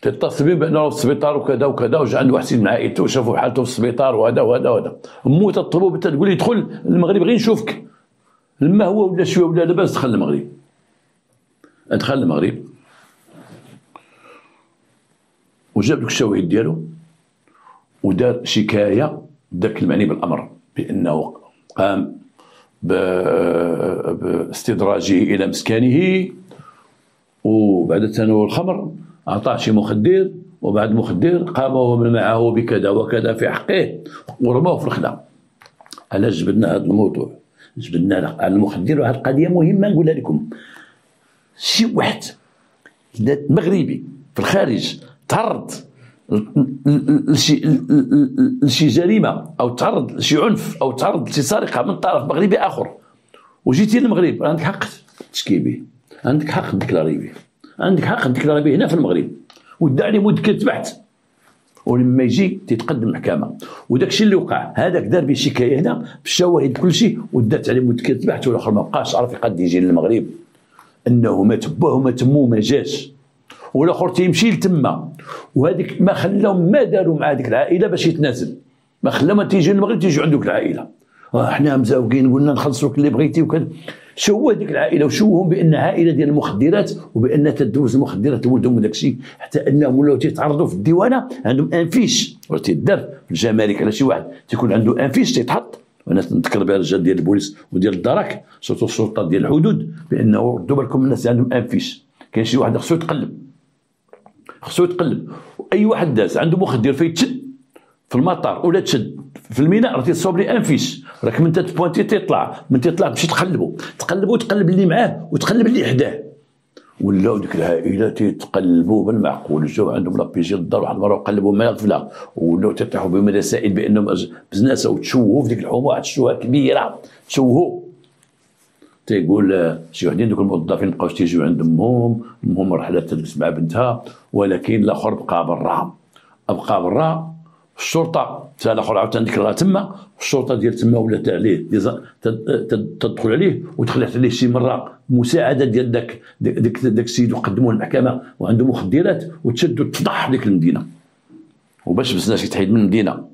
Speaker 1: تتصل بهم بانه في السبيطار وكذا وكذا، وجا عنده واحد من عائلته وشافوا حالته في السبيطار وهذا وهذا وهذا. امو تطلبوا تقول لي دخل المغرب غير نشوفك، لما هو ولا شويه ولا لاباس دخل المغرب. دخل المغرب وجاب ديك الشواهد ديالو ودار شكايه داك المعني بالامر بانه قام باستدراجه الى مسكنه، وبعد تناول الخمر اعطاه شي مخدر، وبعد المخدر قام معه بكذا وكذا في حقه ورماه في الخلا. علاش جبدنا هذا الموضوع؟ جبدنا على المخدر، وهذه القضيه مهمه نقولها لكم. شي واحد مغربي في الخارج تعرض لشي جريمه او تعرض لشي عنف او تعرض لشي سرقه من طرف مغربي اخر، وجيتي للمغرب، عندك حق تشكي به، عندك حق تديكلاري به، عندك حق تديكلاري به هنا في المغرب، ودع عليه مذكره بحث، ولما يجي تتقدم المحكمه. وداك الشيء اللي وقع، هذاك دار به شكايه هنا بالشواهد كل شيء، ودات عليه مذكره بحث، والاخر ما بقاش عارف يقد يجي للمغرب، انه ما تبوه وما تمو ما جاش، والاخر تيمشي لتما، وهذيك ما خلاهم ما داروا مع هذيك العائله باش يتنازل، ما خلاهم ما تيجي للمغرب تيجي عندك العائله، حنا مزاوقين قلنا نخلصوك اللي بغيتي وكذا. شو هذيك العائله وشوهم بان عائله ديال المخدرات، وبان تدوز المخدرات ولدهم وداك الشيء، حتى انهم ولاو تيتعرضوا في الديوانه عندهم انفيش ولا تيدار في الجمارك على شي واحد تيكون عنده انفيش تيتحط. وانا نذكر بها الرجال ديال البوليس وديال الدرك، سورتو الشرطه ديال الحدود، بانه ردوا بالكم من الناس عندهم انفيش. كاين شي واحد خصو يتقلب، واي واحد داز عنده مخدر فيتشد في المطار ولا تشد في الميناء، راه تيتصاوب لي انفيش، راك من تبوانتي تيطلع، من تيطلع تمشي تقلب اللي معاه وتقلب اللي حداه. ولاو ديك العائله تيتقلبوا بالمعقول، جاو عندهم لابيجي للدار واحد المره وقلبوا ما الغفله، ولاو تيطيحوا بهم رسائل بانهم بزناسه، وتشوهوا في ديك الحومه واحد الشوهه كبيره تشوهوا. تيقول شي وحدين دوك الموظفين مابقاوش تيجيو عند امهم رحله تجلس مع بنتها، ولكن الاخر بقى برا. الشرطه حتى الاخر عاوتاني ذكرها تما، الشرطه ديال تما ولات عليه تدخل عليه وتخلعت عليه شي مره مساعده ديال داك السيد، وقدموه للمحكمه وعنده مخدرات، وتشد وتفضح ديك المدينه. وباش الناس يتحيد من المدينه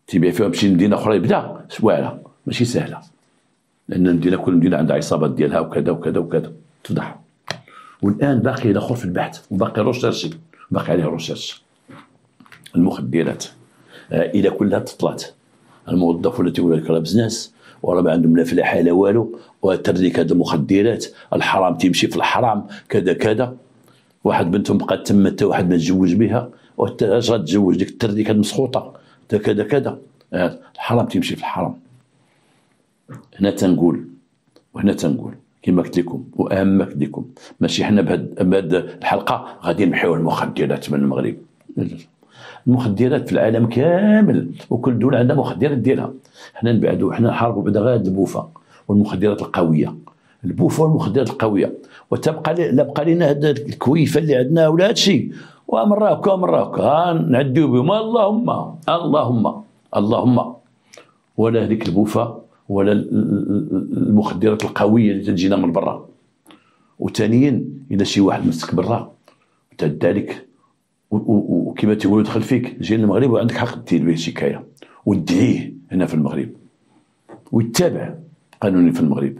Speaker 1: تيبيع فيها بشي مدينه اخرى يبدا واعره ماشي سهله، لان المدينه كل مدينه عندها عصابات ديالها وكذا وكذا وكذا تفضح. والان باقي الاخر في البحث وباقي روشيرشي، باقي عليه روشيرش. المخدرات الى كلها تطلعت، الموظف ولا تيقول لك راه بزنس وراه ما عندهم لا فلاحه لا والو، وتريك هذا المخدرات، الحرام تيمشي في الحرام كذا كذا. واحد بنتهم بقات تما حتى واحد ما تزوج بها، اش غتزوج ديك التريك هذه مسخوطه كذا كذا. الحرام تيمشي في الحرام. هنا تنقول كما قلت لكم، واهم ما قلت لكم، ماشي حنا بهاد الحلقه غادي نمحيو المخدرات من المغرب. المخدرات في العالم كامل، وكل دوله عندها مخدرات ديالها. حنا نبعدوا، حنا نحاربوا بعدا غير البوفه والمخدرات القويه، وتبقى لا بقى لنا هاد الكويفه اللي عندنا ولا هادشي، ومراك نعديو بهم اللهم ولا هذيك البوفه ولا المخدرات القويه اللي تجينا من برا. وثانيا اذا شي واحد مسك برا ذلك وكما تيقولوا دخل فيك جاي للمغرب، وعندك حق دير به شكايه وتدعيه هنا في المغرب، ويتابع قانوني في المغرب.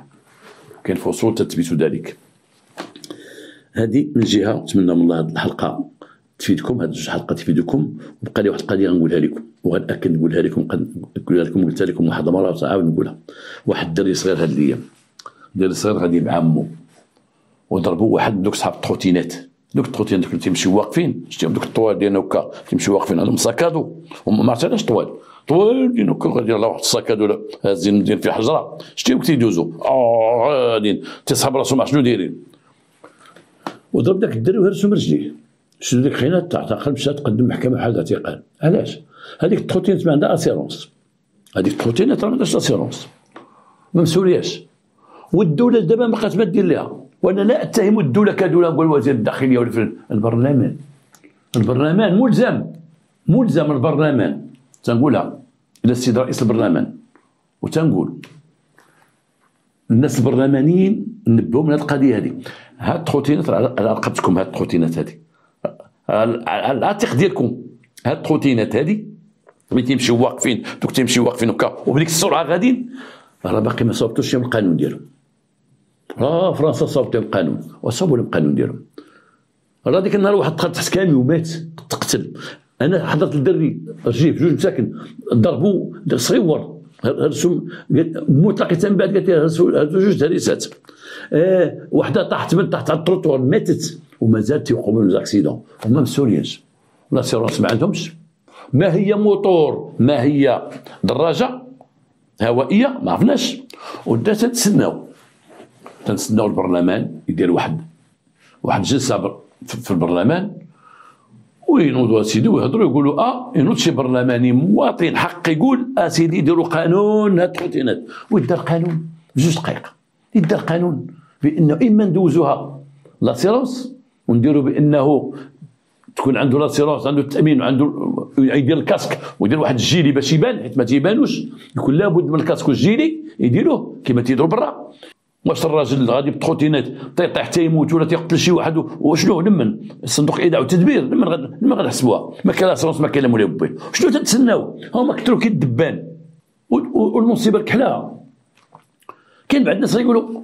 Speaker 1: كاين فصول تثبت ذلك. هذه من جهه، نتمنى من الله هذه الحلقه تفيدكم، هاد جوج حلقات تفيدكم. وبقى لي واحد القضيه غنقولها لكم وغنأكد نقولها لكم، نقولها لكم قلتها لكم واحد المره وعاود نقولها. واحد الدري صغير هاد الايام، الدري صغير غادي مع عمو وضربوا واحد من دوك صحاب التروتينات، دوك التروتينات اللي تيمشيو واقفين، شتيهم دوك الطوال ديالنا هكا تيمشيو واقفين عندهم ساكادو، هما ما عرفتش علاش طوال ديال هكا غادي يلاه واحد الساكادو هازين مزيان في حجره، شتيهم كيدوزوا غاديين تيصحاب راسهم ما شنو دايرين. وضرب داك الدري وهرسو من رجليه، شدو ديك خينات تعتقل مشات تقدم محكمه بحال الاعتقال. علاش؟ هذيك التروتينات ما عندها اسيرونس، هذيك التروتينات راه ما عندهاش اسيرونس، ما مسولياش، والدوله دابا ما بقات ما دير ليها. وانا لا اتهم الدوله كدوله، نقول وزير الداخليه ولا في البرلمان. البرلمان ملزم البرلمان، تنقولها الى السيد رئيس البرلمان، وتنقول الناس البرلمانيين نبهوا من هذه القضيه هذه. هاد التروتينات على رقبتكم، هاد التروتينات هذه على العاتق ديالكم، هاد التروتينات هذه ملي تيمشيو واقفين، دوك تيمشيو واقفين هكا وبديك السرعه غاديين، راه باقي ما صوبتوش القانون ديالهم. فرنسا صوبت القانون وصوبوا لهم القانون ديالهم. راه ديك النهار واحد دخل تحت كامي ومات تقتل. انا حضرت الدري رجيب جوج مساكن ضربوا صغيور هرسوا مطلقه، من بعد قالت هرسوا جوج هريسات. وحده طاحت من تحت على التروطوار ماتت، ومازال تيوقعوا من زاكسيدون وما مسولينش. لا سيرونس ما عندهمش، ما هي موتور ما هي دراجه هوائيه ما عرفناش. ودا تنتسناو البرلمان يدير واحد جلسه في البرلمان وينوضوا اسيدي ويهضروا يقولوا ينوض شي برلماني مواطن حق يقول اسيدي يديروا قانون هاد التروتينات. ويدار قانون بجوج دقائق، يدار قانون بانه اما ندوزوها لاسيرونس ونديروا بانه تكون عنده لاسيرونس، عنده التامين، وعنده يدير الكاسك ويدير واحد الجيلي باش يبان، حيت ما تيبانوش يكون لابد من الكاسك والجيلي يديروه كما تيديروا برا. واش الراجل غادي بالتروتينات تيطيح تيموت ولا تيقتل شي واحد وشنو لمن الصندوق الايداع والتدبير لمن غنحسبوها؟ ما كاين لاسيرونس ما كاين لا مولاي بوي، شنو تنتسناو؟ هما كثروا كي الدبان. والمصيبه الكحله كاين بعض الناس يقولوا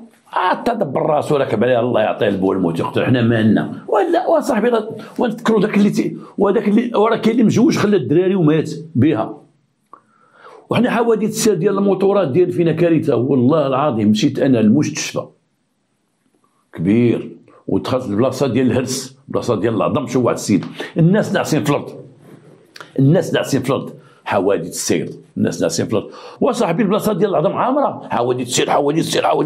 Speaker 1: تدبر راسو راكب عليه الله يعطيه البول الموت يقتل، حنا مالنا ولا وصاحبي. ونذكروا داك اللي وراه كاين اللي مجوج خلى الدراري ومات بها. وحنا حوادث السير ديال الموطورات ديال فينا كارثه والله العظيم. مشيت انا للمستشفى كبير ودخلت البلاصه ديال الهرس، بلاصه ديال العظم، شو واحد السيد الناس ناعسين في الارض، حوادث السير الناس ناعسين في الارض. وصاحبي البلاصه ديال العظم عامره حوادث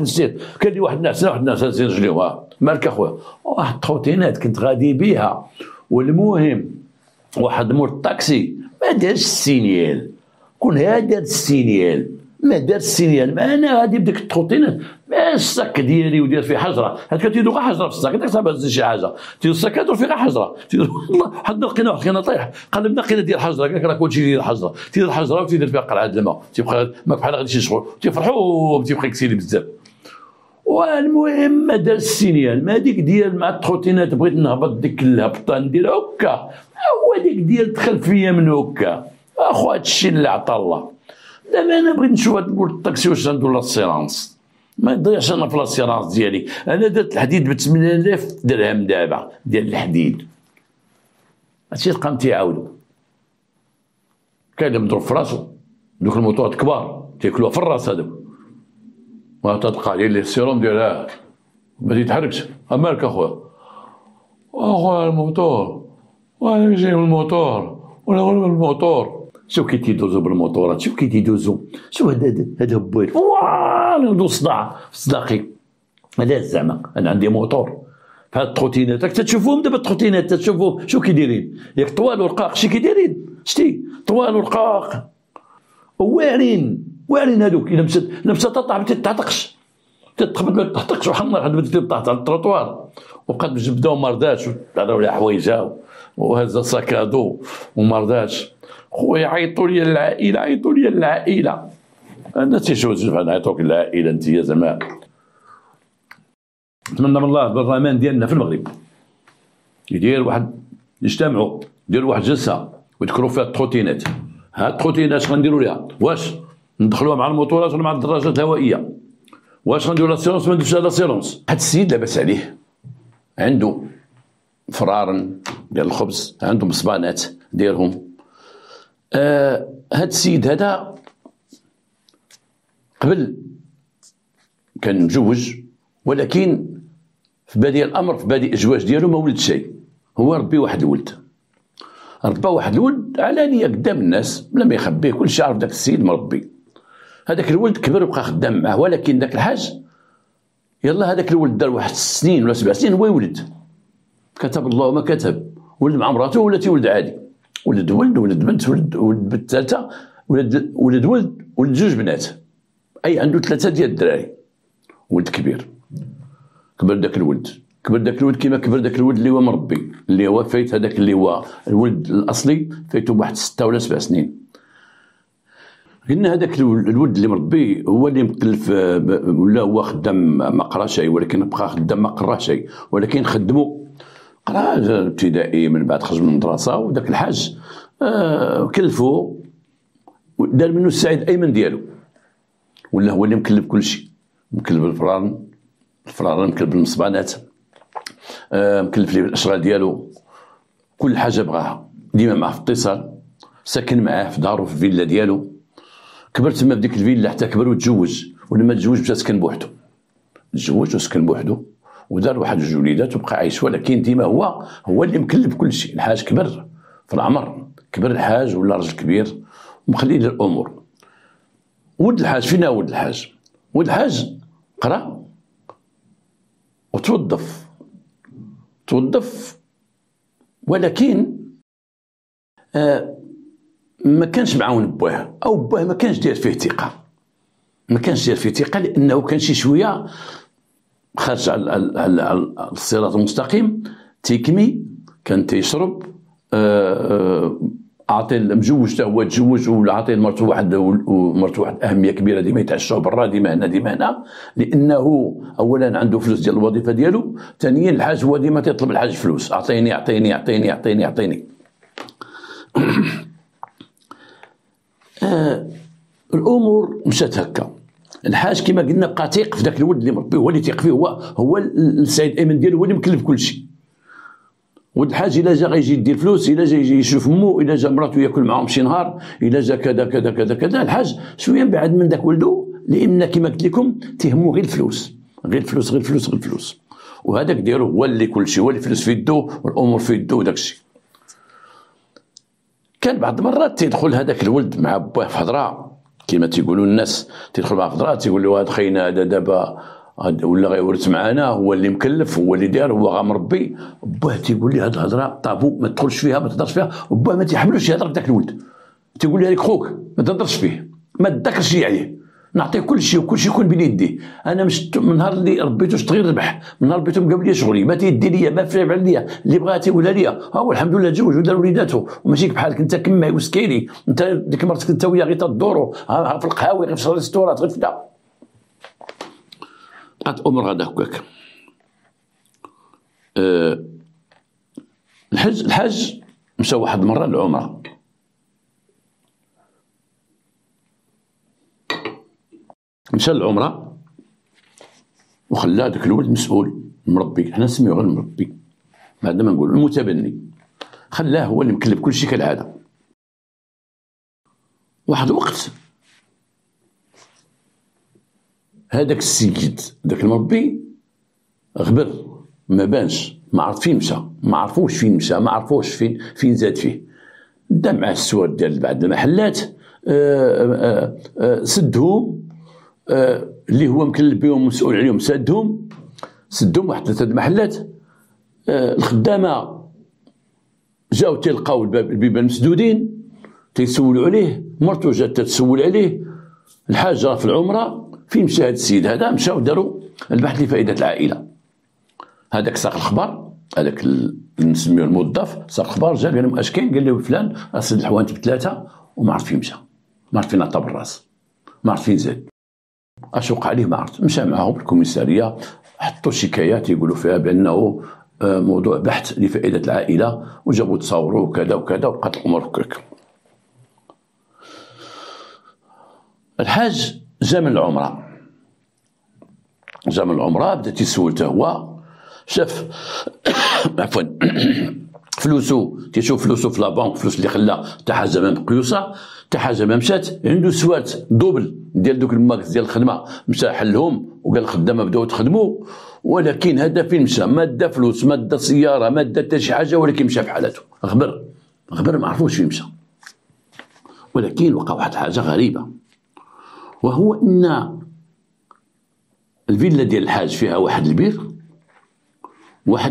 Speaker 1: السير. كان لي واحد الناس هازين رجليهم مالك اخويا، واحد التروتينات كنت غادي بها. والمهم واحد مور الطاكسي ما دارش السينيال، كون هذا السينيال ما دار السينيال، ما انا غادي بديك التروتينات ما الساك ديالي ودير فيه حجره، هاد كتيدو غير حجره في الساك، داك صاحب شي حاجه تيدو الساك كدور فيه غير حجره. والله حد لقينا طايح، قلبنا لقينا ديال الحجره، قال لك راه كلشي ديال الحجره، تيدير الحجره وتيدير فيها قرعه الماء، تيبقى ما بحال غادي شي شغل، تيفرحوا تيبقى يكسيلي بزاف. والمهم ما دار السينيال، ما ديك ديال مع التروتينات بغيت نهبط ديك الهبطه ندير هكا، هو ديك ديال دخل فيا من هكا اخو. هادشي اللي عطا الله. دابا انا بغيت نشوف هاد الطاكسي واش عنده لاسيرونس، ما يضيعش انا في لاسيرونس ديالي. انا درت الحديد ب 8000 درهم دابا ديال الحديد، هادشي تلقاهم تيعاودوا. كاين اللي مضروب في راسو، دوك الموطورات كبار تياكلوها في الراس هذوك، وتلقى لي السيروم ديالها ما تيتحركش. مالك اخويا؟ اخويا الموتور وانا جاي من الموتور ولا غير من الموتور. شوف كي تيدوزو بالموطورات، شوف كي تيدوزو، شوف هذا هبويل ندوز صداقي. علاش زعما انا عندي موتور. فهاد التروتينات راك تشوفوهم دابا، التروتينات تشوفوهم شوف كي دايرين، ياك طوال ورقاق شتي كي دايرين، شتي طوال ورقاق واعرين هذوك. الا مشات تطلع ما تتعتقش، تتخبط ما تتعتقش. وحنا واحد بدات تطلع على التروطوار وبقات بداو مرضاش وتعراو عليها حوايجها وهزا ساكادو ومرضاش. خويا عيطوا لي العائله، انا تيشوز نعيطوك العائله انت زعما. نتمنى من الله البرلمان ديالنا في المغرب يجتمعوا يديروا واحد جلسه ويذكروا فيها التروتينات. هاد التروتينات اش غنديروا ليها؟ واش ندخلوها مع الموطورات ولا مع الدراجات الهوائيه؟ واش غنديروا لاسيرونس ما نديروش لاسيرونس؟ هاد السيد لاباس عليه، عنده فرارن ديال الخبز، عندهم صبانات ديالهم. هاد السيد هذا قبل كان مجوج، ولكن في بادئ الامر، في بادئ الزواج ديالو ما ولد شيء. هو ربي واحد الولد، ربى واحد الولد علانيه قدام الناس بلا ما يخبيه، كلشي عارف داك السيد مربي. هذاك الولد كبر وبقى خدام معاه، ولكن داك الحاج يلا هذاك الولد دار واحد 6 سنين ولا 7 سنين هو يولد، كتب الله ما كتب، ولد مع مراته ولا تيولد عادي، ولد بنت، ولد بنت ثالثه، ولد جوج بنات، اي عنده 3 ديال الدراري، ولد كبير. كبر داك الولد كما كبر داك الولد اللي هو مربي، اللي هو فايت هذاك اللي هو الولد الاصلي فايتو بواحد 6 ولا 7 سنين. قلنا هذاك الولد اللي مربي هو اللي مكلف، ولا هو خدام ما قرا شيء، ولكن بقى خدام ما قرا شيء، ولكن خدمو قرا ابتدائي، من بعد خرج من المدرسه، وداك الحاج كلفو، دار منه السعيد الايمن ديالو، ولا هو اللي مكلف كلشي، مكلف الفران، مكلف المصبانات، مكلف ليه بالاشغال ديالو، كل حاجه بغاها، ديما معاه في اتصال، ساكن معاه في دارو في الفيلا ديالو. كبر تما في ديك الفيلا حتى كبر وتزوج، ولما تزوج مشى سكن بوحدو، تزوج وسكن بوحدو ودار واحد 2 وليدات وبقى عايش، ولكن ديما هو اللي مكلف كل شيء. الحاج كبر في العمر، كبر الحاج ولا راجل كبير ومخليه للامور. ولد الحاج فينا ولد الحاج؟ ولد الحاج قرا وتوظف، ولكن ما كانش معاون بواه، او بواه ما كانش داير فيه ثقه، لانه كان شي شويه خارج على الصراط المستقيم، تيكمي، كان تيشرب، عاطي المجوج حتى هو تزوج، ولا عاطي مرته واحد اهميه كبيره، ديما يتعشاو برا، ديما هنا، لانه اولا عنده فلوس ديال الوظيفه ديالو، ثانيا الحاج هو ديما تيطلب الحاج فلوس، اعطيني. الامور مشات هكا. الحاج كما قلنا بقى تيق في ذاك الولد اللي مربيه، هو اللي تيق فيه، هو السيد الايمن ديالو، هو اللي مكلف كل شيء. ولد الحاج الا جا غيجي يدير فلوس، الا جا يجي يشوف مو، الا جا مراته ياكل معاهم شي نهار، الا جا كذا كذا كذا كذا، الحاج شويه بعد من ذاك ولدو، لان كما قلت لكم تهمو غير الفلوس، وهذاك ديالو هو اللي كل شيء، هو اللي فلوس في يدو والامور في يدو وداك الشيء. كان بعض المرات تيدخل هذاك الولد مع باه في هضره، كما تيقولوا الناس، تيدخل معاه في هضره، تيقول له هذا خينا هذا دابا ولا غيورث معانا، هو اللي مكلف، هو اللي دار، هو غامربي. باه تيقول لي هذه الهضره طابو، ما تدخلش فيها، ما تهضرش فيها، وباه ما تيحملوش يهضر بداك الولد، تيقول لي هذيك خوك ما تهضرش فيه، ما تذكرش لي عليه، نعطيه كل شيء وكل شيء يكون بين يديه. انا مش من نهار اللي ربيتو تغير ربح، من نهار ربيتو مقابل لي شغلي، ما تيدي ليا، ما فاهم عليا، اللي بغا تيقولها ليا. هو الحمد لله تزوج ودار وليداتو، وماشي بحالك انت كما وسكيري، انت ديك مرتك انت وياه غير تدوروا في القهاوي، غير في الريستورات، غير في دا. بقات الامور غادا هكاك. الحاج مشى واحد المره للعمره، مشى للعمره وخلى داك الولد مسؤول، المربي، حنا نسميوه غير المربي بعد ما نقول المتبني، خلاه هو اللي مكلف كل شيء كالعاده. واحد الوقت هذاك السيد داك المربي غبر، ما بانش، ما عرف فين مشى، ما عرفوش فين مشى، ما عرفوش فين زاد فيه. دا مع السوار ديال بعض المحلات، سدهم، اللي هو مكلف بهم مسؤول عليهم، سدهم واحد 3 المحلات. الخدامه جاو تلقاو البيبان مسدودين، تيسولوا عليه، مرتو جات تسول عليه. الحاج راه في العمره، فين مشى هذا السيد هذا؟ مشاو داروا البحث لفائده العائله. هذاك ساق الخبر، هذاك اللي نسميوه الموظف ساق الخبر، جا قال لهم اش كاين؟ قال له فلان اسد الحوانت ب3 وما عرف فين مشى، ما عرف فين عطى بالراس، ما عرف فين زاد، اش وقع عليه ما عرف. مشى معاهم الكوميساريه، حطوا شكايات يقولوا فيها بانه موضوع بحث لفائده العائله، وجابوا تصاوروا وكذا وكذا، وبقات الامور هكاك. الحاج جا من العمره، بدا تيسول حتى هو، شاف عفوا فلوسو، تيشوف فلوسو في لابونك، فلوس اللي خلا حتى حاجه ما مقيوسه، حتى حاجه ما مشات، عنده سوات دوبل ديال دوك الماكس ديال الخدمه، مشى حلهم وقال الخدامه بداو تخدموا، ولكن هذا فين مشى؟ ما دا فلوس، ما دا سياره، ما دا حتى شي حاجه، ولكن مشى بحالته، غبر ما عرفوش فين مشى. ولكن وقع واحد الحاجه غريبه، وهو ان الفيلا ديال الحاج فيها واحد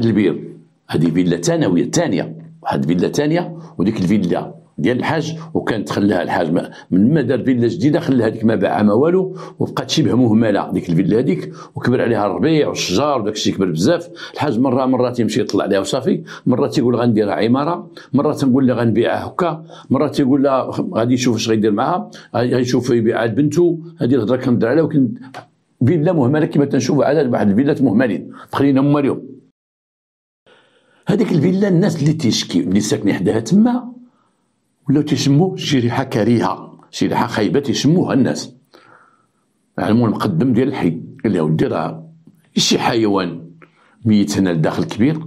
Speaker 1: البير، هذه فيلا ثانيه، واحد فيلا ثانيه، وديك الفيلا ديال الحاج، وكانت خلاها الحاج من ما دار فيلا جديده، خلاها هذيك ما باعها ما والو، وبقات شبه مهمله ديك الفيلا هذيك، وكبر عليها الربيع والشجار وداك الشيء كبر بزاف. الحاج مره تيمشي يطلع عليها وصافي، مره تيقول غنديرها عماره، مره تنقول لها غنبيعها هكا، مره تيقول لها غادي يشوف اش غيدير معاها، غيشوف يبيعها لبنته. هذه الهضره كنهضر عليها، ولكن فيلا مهمله كما تنشوفوا عدد واحد الفيلات مهملين تقريبا هما اليوم. هذيك الفيلا الناس اللي تيشكي اللي ساكنين حداها تما ولاو تيشموا شي ريحه كريهه، شي ريحه خايبه تيشموها الناس. علموا المقدم ديال الحي قال له ودي راه شي حيوان ميت هنا لداخل كبير،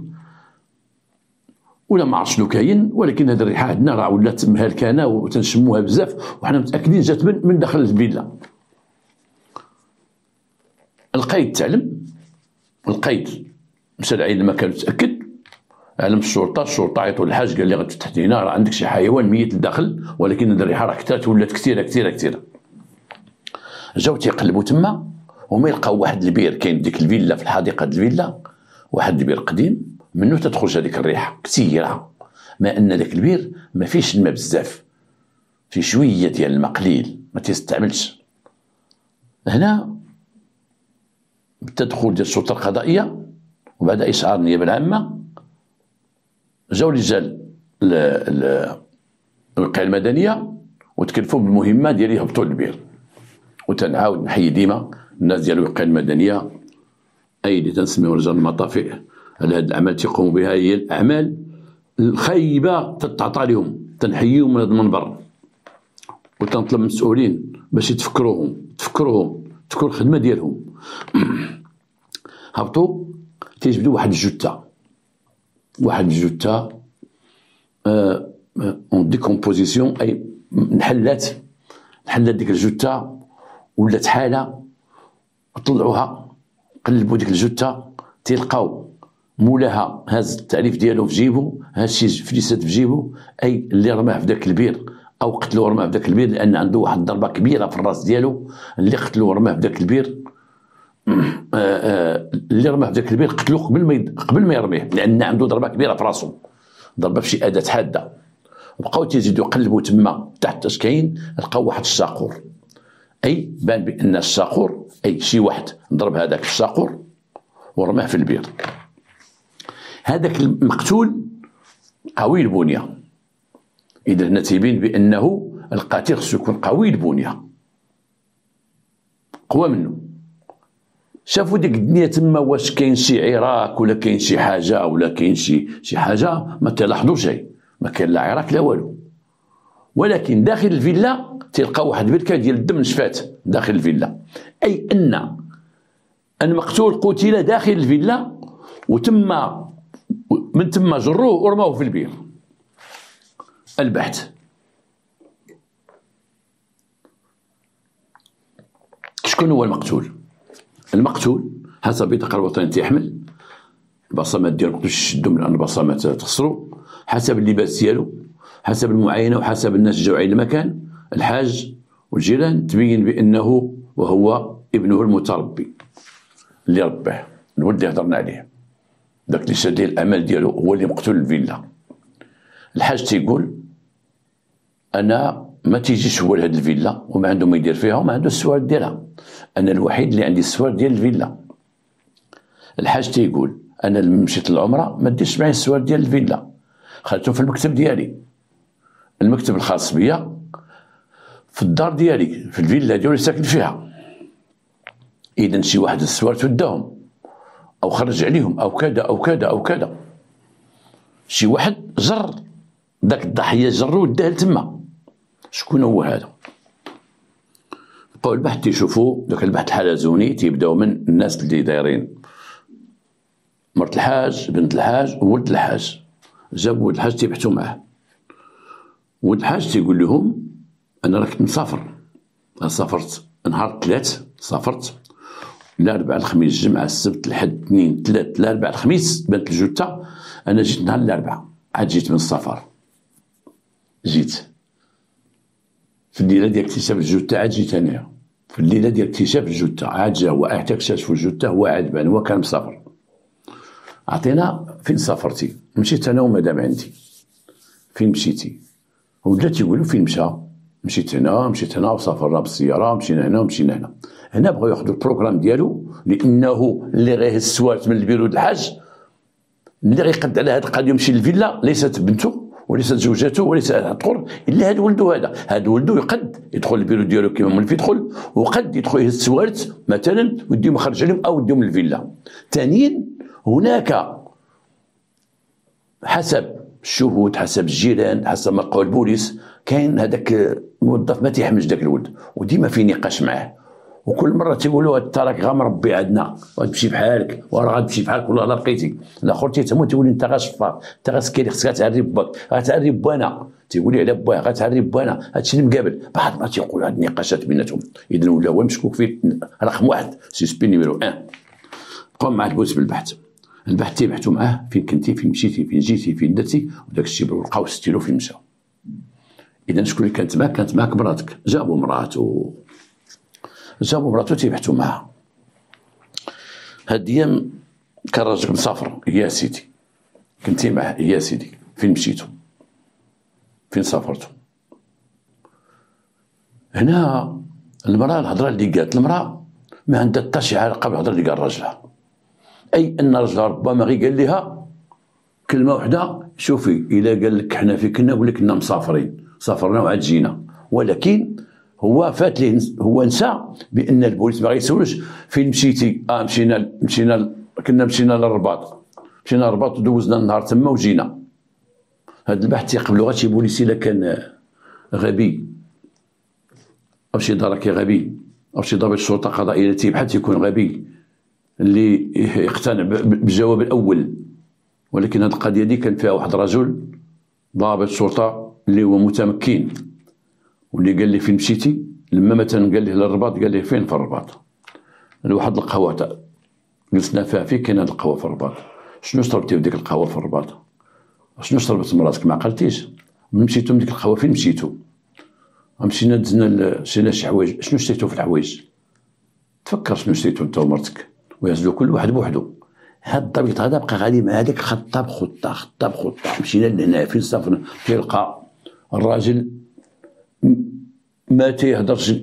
Speaker 1: ولا ما عرفتش شنو كاين، ولكن هذه الريحه عندنا راه ولات مهلكانه وتنشموها بزاف، وحنا متاكدين جات من داخل الفيلا. القايد تعلم، القايد مشى لعين المكان تاكد، علم الشرطه عيطوا للحاج قال لي غتفتح هنا راه عندك شي حيوان ميت لداخل، ولكن هذه الريحه راه كثرت ولات كثيره. جاو تيقلبوا تما وما يلقاو واحد البير كاين ديك الفيلا، في الحديقه ديال الفيلا واحد البير قديم منه تدخل هذيك الريحه كثيره، ما ان ذاك البير ما فيش الماء بزاف، في شويه ديال الماء قليل ما تيستعملش. هنا بالتدخل ديال السلطه القضائيه وبعد اشعار النيابه العامه، جاو رجال الوقايه المدنيه وتكلفوا بالمهمه ديال يهبطوا للبير. وتنعاود نحيي ديما الناس ديال الوقايه المدنيه، اي اللي تنسميو رجال المطافئ، على هذه الاعمال تيقوموا بها، هي الاعمال الخايبه تتعطى لهم، تنحييهم من هذا المنبر، وتنطلب من المسؤولين باش تفكروا الخدمه ديالهم. هبطوا تيجبدوا واحد الجثه اون ديكومبوزيسيون، اي انحلات ديك الجثه ولات حاله، وطلعوها قلبوا ديك الجثه تلقاو مولاها هاز التعريف ديالو في جيبو، هاز شي فليسات في جيبو، اي اللي رماه في داك البير او قتلوه ورماه في داك البير، لان عنده واحد الضربه كبيره في الراس ديالو، اللي قتلوه ورماه في داك البير، اللي رماه في داك البير قتلوه قبل ما يرميه، لان عنده ضربه كبيره في راسو، ضربه بشي اداه حاده. وبقاو تيزيدوا يقلبوا تما تحت اش كاين، لقاو واحد الشاقور، اي بان بان الشاقور اي شي واحد ضرب هذاك الشاقور ورماه في البير. هذاك المقتول قوي البنيه، اذا هنا تيبين بانه القاتل خصو يكون قوي البنيه، قوى منه. شافوا ديك الدنيا تما واش كاين شي عراك ولا كاين شي حاجه ولا كاين شي حاجه، ما تلاحظوا شيء، ما كاين لا عراك لا والو. ولكن داخل الفيلا تلقى واحد البركه ديال الدم نشفات داخل الفيلا، اي ان المقتول قتل داخل الفيلا، وتما من تما جروه ورموه في البير. البحث شكون هو المقتول؟ المقتول حسب البطاقه الوطنيه تيحمل البصمات ديالو، مقدروش يشدهم لان البصمات تخسروا، حسب اللباس ديالو، حسب المعاينه، وحسب الناس جاو على المكان، الحاج والجيران، تبين بانه وهو ابنه المتربي اللي رباه، الولد اللي هضرنا عليه، داك اللي شاد ليه الامل ديالو هو اللي مقتول الفيلا. الحاج تيقول انا ما تيجيش هو لهاد الفيلا وما عنده ما يدير فيها وما عنده السوار ديالها، انا الوحيد اللي عندي السوار ديال الفيلا. الحاج تيقول انا لما مشيت للعمره ما ديتش معايا السوار ديال الفيلا، خليتهم في المكتب ديالي، المكتب الخاص بيا في الدار ديالي في الفيلا ديالي اللي ساكن فيها. اذا شي واحد السوار توداهم او خرج عليهم او كذا او كذا او كذا، شي واحد جر داك الضحيه، جرو وداه لتما. شكون هو هذا؟ بقاو البحث تيشوفوا داك البحث الحلزوني، تيبداو من الناس اللي دايرين مرت الحاج، بنت الحاج، وولد الحاج. جابوا ولد الحاج تيبحثوا معاه. ولد الحاج تيقول لهم انا راه كنت مسافر، انا سافرت نهار الثلاث، سافرت الاربعاء الخميس الجمعه السبت الحد الاثنين الثلاث الاربعاء الخميس بنت الجثه. انا جيت نهار الاربعاء، عاد جيت من السفر، جيت في الليله ديال اكتشاف الجثه، عاد جيت انايا في الليله ديال اكتشاف الجثه، عاد جا هو اكتشفوا الجثه، هو عاد بان هو كان مسافر. عطينا فين سافرتي؟ مشيت انا ومدام عندي. فين مشيتي؟ ولا تيقولوا فين مشى؟ مشيت هنا وسافرنا بالسياره، مشينا هنا ومشينا هنا. هنا بغاو ياخذوا البروغرام ديالو، لانه اللي غيهز السوارت من البيرو د الحاج، اللي غيقد على هذه القضيه يمشي للفيلا، ليست بنته وليست زوجته وليس الطقر، الا هذا ولده. هذا ولده يقد يدخل البيرو ديالو كيما مولف يدخل، وقد يدخل يهز السوارت مثلا ويديهم يخرج عليهم او يديهم للفيلا. ثانيا هناك حسب الشهود، حسب الجيران، حسب ما قال البوليس، كاين هذاك الموظف ما تيحملش داك الولد، وديما في نقاش معاه، وكل مره تيقولوا انت راك غا مربي عندنا وغتمشي بحالك، وراه غتمشي بحالك ولا لقيتي. الاخر تيتهمو تيقول انت غا انت غا سكيري، خصك تعري باك، غتعري بانا، تيقول لي على باه غتعري بانا، هادشي اللي مقابل. بعد ما تيقولوا هاد النقاشات بيناتهم، اذا ولا هو مشكوك فيه رقم واحد، سيسبي نيميرو 1. قام مع البوليس بالبحث. البحث تيبحثوا معاه، فين كنتي، فين مشيتي، فين جيتي، فين درتي، وداك الشيء لقاو ستيلو فين مشى. اذا شكون اللي كانت معاك؟ كانت معاك مراتك. جابوا مراته تيبحثوا معها. هاد الايام كان راجل مسافر، يا سيدي كنتي معاه، يا سيدي فين مشيتوا، فين سافرتوا. هنا المراه الهضره اللي قالت المراه ما عندها حتى شي علاقه بالهضره اللي قال راجلها، اي ان راجلها ربما غير قال لها كلمه واحده، شوفي الا قال لك حنا في كنا نقول لك كنا مسافرين، سافرنا وعاد جينا، ولكن هو فات ليه، هو نسى بان البوليس باغي يسولش فين مشيتي. مشينا للرباط، مشينا للرباط ودوزنا النهار تما وجينا. هذا البحث تيقبلوا غير شي بوليسي الا كان غبي او شي دركي غبي او شي ضابط شرطه قضائيه اللي تيبحث يكون غبي، اللي يقتنع بالجواب الاول. ولكن هذه القضيه دي كان فيها واحد رجل ضابط شرطه اللي هو متمكن، واللي قال لي فين مشيتي. لما مثلا قال لي للرباط، قال لي فين في الرباط؟ لواحد القهوه جلسنا فيها، فين كاين هذه القهوه في الرباط؟ شنو شربتي في ديك القهوه في الرباط؟ شنو شربت مراتك؟ ما قلتيش. من مشيتو من ديك القهوه فين مشيتو؟ مشينا دزنا شرينا شي حوايج. شنو شريتو في الحوايج؟ تفكر شنو شريتو انت ومرتك، ويهزلو كل واحد بوحدو. هاد الضبيط هذا بقى غادي مع هذاك خطاب خطه. مشينا لهنا فين سافرنا، تلقى الراجل ما تيهضرش،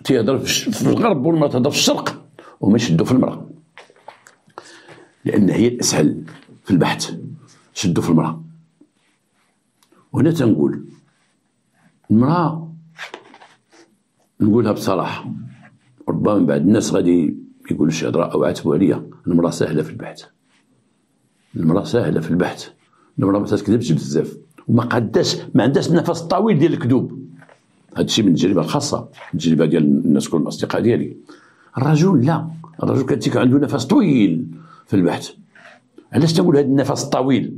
Speaker 1: تيهضر في الغرب والمرأة تهضر في الشرق، وما يشدوا في المرأة لأن هي الأسهل في البحث، شدوا في المرأة. وهنا تنقول المرأة، نقولها بصراحة، ربما بعض الناس غادي يقولوا شي هضرة أو عاتبوا عليا، المرأة سهلة في البحث، المرأة سهلة في البحث، المرأة ما تكذبش بزاف، وما قاداش، ما عندهاش النفس الطويل ديال الكذوب. هذا الشيء من التجربه الخاصه، التجربه ديال الناس كل الاصدقاء ديالي. الرجل لا، الرجل كان عنده نفس طويل في البحث. علاش تنقول هذا النفس الطويل؟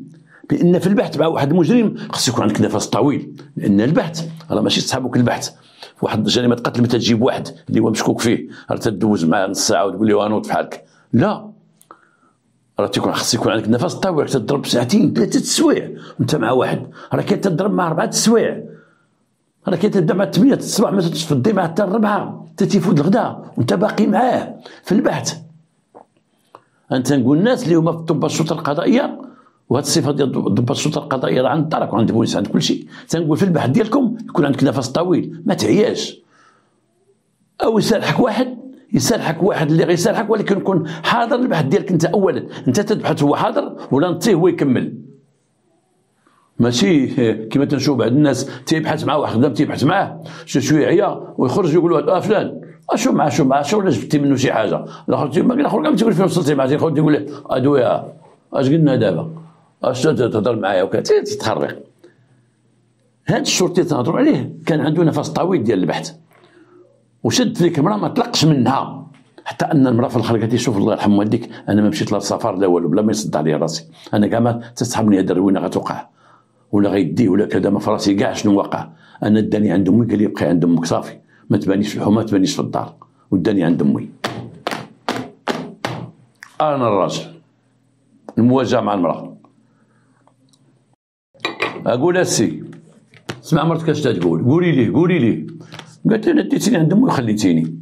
Speaker 1: لان في البحث مع واحد المجرم خص يكون عندك نفس طويل، لان البحث راه ماشي صحابك البحث. في واحد جريمه قتل ما تجيب واحد اللي هو مشكوك فيه راه تدوز معاه نص ساعه وتقول له انوض في حالك، لا، راه تيكون خص يكون عندك نفس طويل. راك تضرب ساعتين 3 سوايع وانت مع واحد، راه كاين تضرب مع 4 سوايع، راه كي تبدا مع 8 الصباح ما تتفضي مع حتى 4 تيفوت الغداء وانت باقي معاه في البحث. انت نقول الناس اللي هما في ضباط الشرطه القضائيه، وهذه الصفه ديال ضباط الشرطه القضائيه راه عند الطرق وعند البوليس عند كل شيء. تنقول في البحث ديالكم يكون عندك نفس طويل، ما تعياش، او يسالحك واحد اللي غيسالحك، ولكن يكون حاضر البحث ديالك انت اولا، انت تبحث هو حاضر ولا نطيه هو يكمل. ماشي كما تنشوف بعض الناس تيبحث مع واحد خدام تيبحث معاه شويه عيا ويخرج يقول له فلان شو معاه ولا جبتي منه شي حاجه. الاخر كاع تيقول فين وصلتي معاه، تيخرج يقول له ادويه اش قلنا دابا، اش تهضر معايا وكذا، تتخرق. هذا الشرطي تنهضروا عليه كان عنده نفس طويل ديال البحث، وشد في ديك المراه ما طلقش منها، حتى ان المراه في الاخر قالت لي شوف الله يرحم والديك انا ما مشيت لا للسفر لا والو بلا ما يصد عليا راسي، انا كاع ما تسحبني هاد الروينه غتوقع ولا غيديه ولا كذا ما في راسي كاع شنو وقع. انا داني عند امي قال لي بقي عند امك صافي ما تبانيش في الحومه ما تبانيش في الدار، وداني عند امي. انا الراجل المواجهه مع المراه اقول السي اسمع مرتك اش تقول قولي ليه قالت لي انا ديتيني عند امي وخليتيني.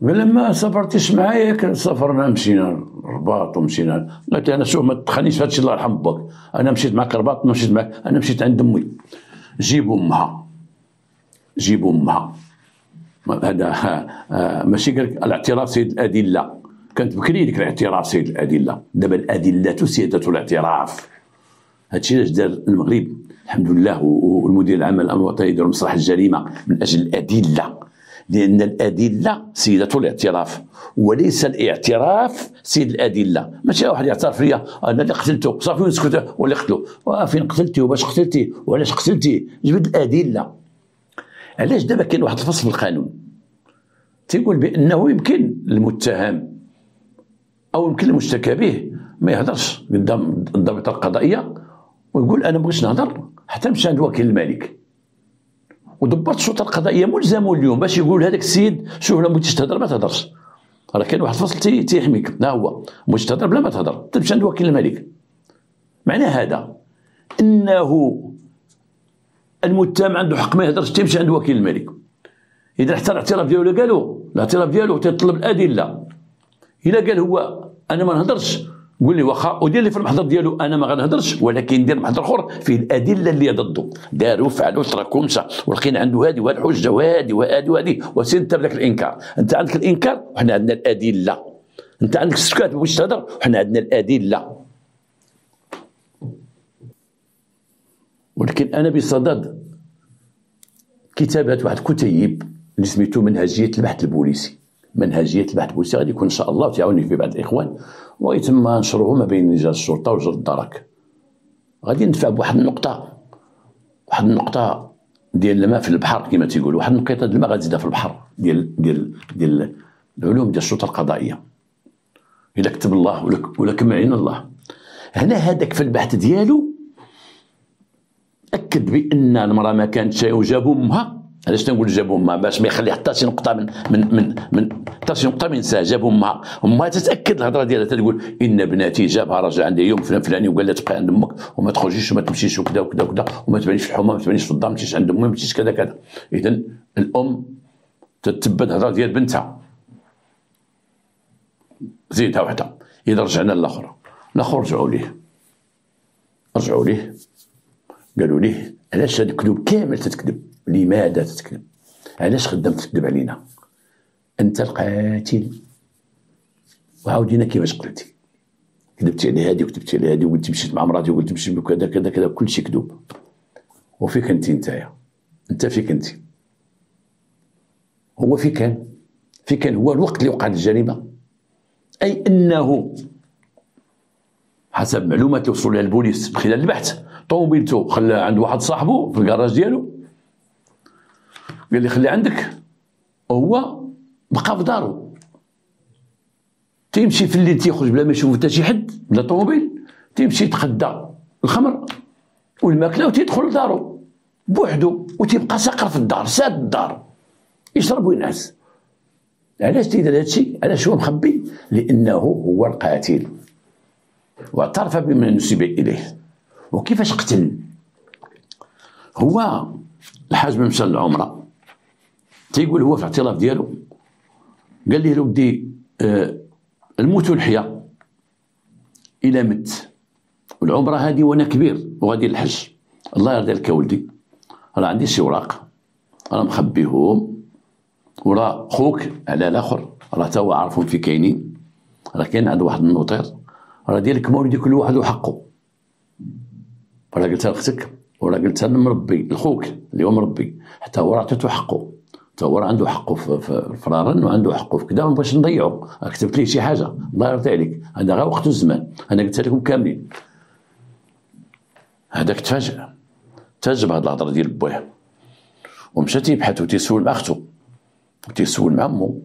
Speaker 1: قال لما سافرتيش معايا سافرنا مشينا الرباط ومشينا. قالت لي انا شوف ما تخلينيش في هادشي الله يرحم باك، انا مشيت معاك الرباط ما مشيت معاك، انا مشيت عند امي. جيبوا امها هذا ماشي قال لك الاعتراف سيد الادله، كانت بكري ديك الاعتراف سيد الادله، دابا الادله سياده الاعتراف. هادشي علاش دار المغرب الحمد لله والمدير العام الامن الوطني يديروا مصلحه الجريمه من اجل الادله، لان الادله سيده الاعتراف وليس الاعتراف سيد الادله. ماشي واحد يعترف ليا انا اللي قتلته صافي ونسكت ولا قتلو فين قتلتي وباش قتلتي وعلاش قتلتي، جبد الادله. علاش دابا كاين واحد الفصل في القانون تيقول بانه يمكن المتهم او يمكن المشتكى به ما يهضرش قدام الضابطه القضائيه ويقول انا بغيتش نهضر حتى مشى عند وكيل الملك، ودبرت الشرطه القضائيه ملزمون اليوم باش يقول هذاك السيد شوف لا بغيتيش تهضر ما تهضرش، راه كاين واحد الفصل تيحميك. ها هو بغيتيش تهضر بلا ما تهضر تمشي عند وكيل الملك. معنى هذا انه المتهم عنده حق ما يهضرش تيمشي عند وكيل الملك. اذا حتى الاعتراف ديالو قالوا الاعتراف ديالو تيطلب الادله. الا قال هو انا ما نهضرش قول لي واخا ودير لي في المحضر ديالو انا ما غنهضرش، ولكن دير محضر اخر فيه الادله اللي ضده داروا فعلوا تركوا مشى ولقينا عنده هذه وهذه الحجه وهذه وسير انت بداك الانكار. انت عندك الانكار وحنا عندنا الادله، انت عندك السكات ما بغيتش تهضر وحنا عندنا الادله. ولكن انا بصدد كتابه واحد الكتيب اللي سميتو منهجيه البحث البوليسي. منهجيه البحث البوليسي غادي يكون ان شاء الله تعاوني فيه بعض الاخوان ويتم نشره ما بين رجال الشرطه ورجال الدرك. غادي ندفع بواحد النقطه، واحد النقطه ديال الماء في البحر كما تيقولوا، واحد النقيطه ديال الماء غتزيدها في البحر ديال العلوم ديال الشرطه القضائيه. الا كتب الله ولا كما عين الله. هنا هذاك في البحث ديالو اكد بان المراه ما كانتش شيء وجابوا امها. علاش تنقول جابوا امها؟ باش ما يخلي حتى شي نقطه من حتى شي نقطه من ساعه. جابوا امها تتاكد الهضره ديالها تقول ان ابنتي جابها رجع عندي يوم فلان فلاني وقال لها تبقي عند امك وما تخرجيش وما تمشيش وكذا وكذا وكذا وما تبانيش في الحومه ما تبانيش في الدار ما تمشيش عند امي ما تمشيش كذا كذا. اذا الام تتبع الهضره ديال بنتها. زيدها وحده. اذا رجعنا للاخر رجعوا ليه قالوا ليه علاش هاد الكذوب كامل تتكذب؟ لماذا تتكذب؟ علاش خدام تكذب علينا؟ انت القاتل وعاودينا كيفاش قتلتي، كذبتي على هادي وكذبتي على هادي وقلتي مشيت مع مراتي وقلتي مشيت كذا كذا كذا كلشي كذوب. وفيك انت نتايا؟ انت فيك انت؟ هو فين كان هو الوقت اللي وقعت الجريمه؟ اي انه حسب معلومات اللي وصلوا لها البوليس من خلال البحث طوموبيلته خلى عند واحد صاحبه في الكراج ديالو قال لي خلي عندك، وهو بقى في دارو تيمشي في الليل تيخرج بلا ما يشوف حتى شي حد بلا طوموبيل، تيمشي يتغدى الخمر والماكله وتيدخل لدارو بوحدو وتيبقى ساقر في الدار ساد الدار يشرب وينعس. علاش تيدير هادشي؟ علاش هو مخبي؟ لانه هو القاتل واعترف بما نسب اليه. وكيفاش قتل؟ هو الحاج من مشى للعمره تيقول هو في الاعتراف ديالو قال لي ودي الموت والحياه الى مت والعمره هذه وانا كبير وغادي الحج، الله يرضي عليك ولدي راه عندي شي اوراق راه مخبيهم وراه خوك على الاخر راه تا هو عارفهم في كاينين، راه كاين عنده واحد النوطير راه ديالك مولدي كل واحد وحقه. راه قلتها لاختك وراه قلتها لمربي لخوك اللي هو مربي حتى هو راه عطيتو حقه، حتى هو راه عنده حقه في الفرارن وعنده حقه في كذا ما بغاش نضيعو. كتبت ليه شي حاجه الله يرضي عليك هذا غير وقت الزمان انا قلتها لكم كاملين. هذاك تفاجأ بهاد الهضره ديال بويه ومشى تيبحث وتيسول مع اختو وتيسول مع امو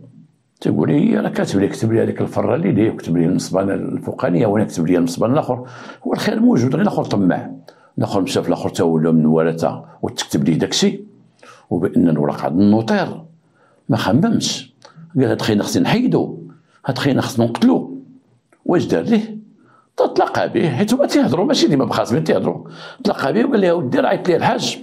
Speaker 1: تيقول لي راه كاتب لي كتب لي هذيك الفره اللي ليه وكتب لي المصبانه الفوقانيه وانا كتب لي المصبان الاخر. هو الخير موجود، غير الاخر طماع، الاخر مشى في الاخر تا ولا من ورثه وتكتب ليه داكشي، وبان الوراق عند النوطير ما خممش، قال هاد خينا خصني نحيدو، هاد خينا خصنا نقتلو. واش دار ليه؟ تلاقى به، حيت هما تيهضروا ماشي ديما بخاصمين تيهضروا. تلاقى به وقال لي اودي راه عيط لي الحاج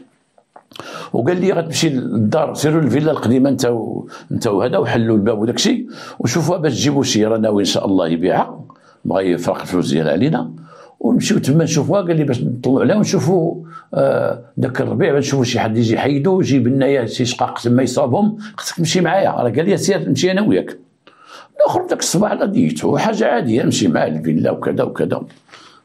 Speaker 1: وقال لي غتمشي للدار، سيروا للفيلا القديمه انت وهذا وحلوا الباب وداك الشيء وشوفوها باش تجيبوا شي، راه ناوي ان شاء الله يبيعها، بغا يفرق الفلوس ديالها علينا، ونمشيو تما نشوفوها. قال لي باش نطلعوا عليها ونشوفوا داك الربيع باش نشوفوا شي حد يجي يحيدو ويجيب لنا شي شقاق تما يصابهم، خصك تمشي معايا. راه قال لي سير نمشي انا وياك. الاخر داك الصباح لقيتو حاجه عاديه، نمشي معاه للفيلا وكذا وكذا.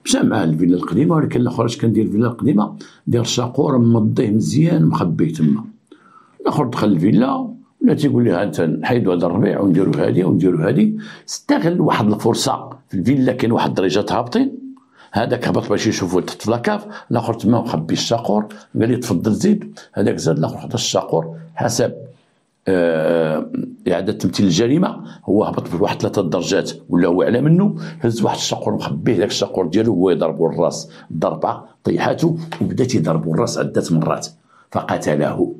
Speaker 1: مشى معاه الفيلا القديمه، ولكن الاخر اش كندير الفيلا القديمه داير شاقور مضيه مزيان مخبيه تما. الاخر دخل الفيلا ولا تيقول لي ها انت نحيدوا هذا الربيع ونديروا هذه ونديروا هذه. استغل واحد الفرصه في الفيلا، كاين واحد الدريجات هابطين، هذاك هبط باش يشوفوا تحت في لاكاف، الاخر تما مخبي الشاقور. قال لي تفضل زيد، هذاك زاد، الاخر حط الشاقور حسب إعادة تمثيل الجريمة. هو هبط بواحد 3 درجات ولا هو أعلى منه، هز واحد الشاقور مخبيه، داك الشاقور ديالو هو يضربو الراس ضربة طيحاتو، وبدا تيضربو الراس عدة مرات فقتله.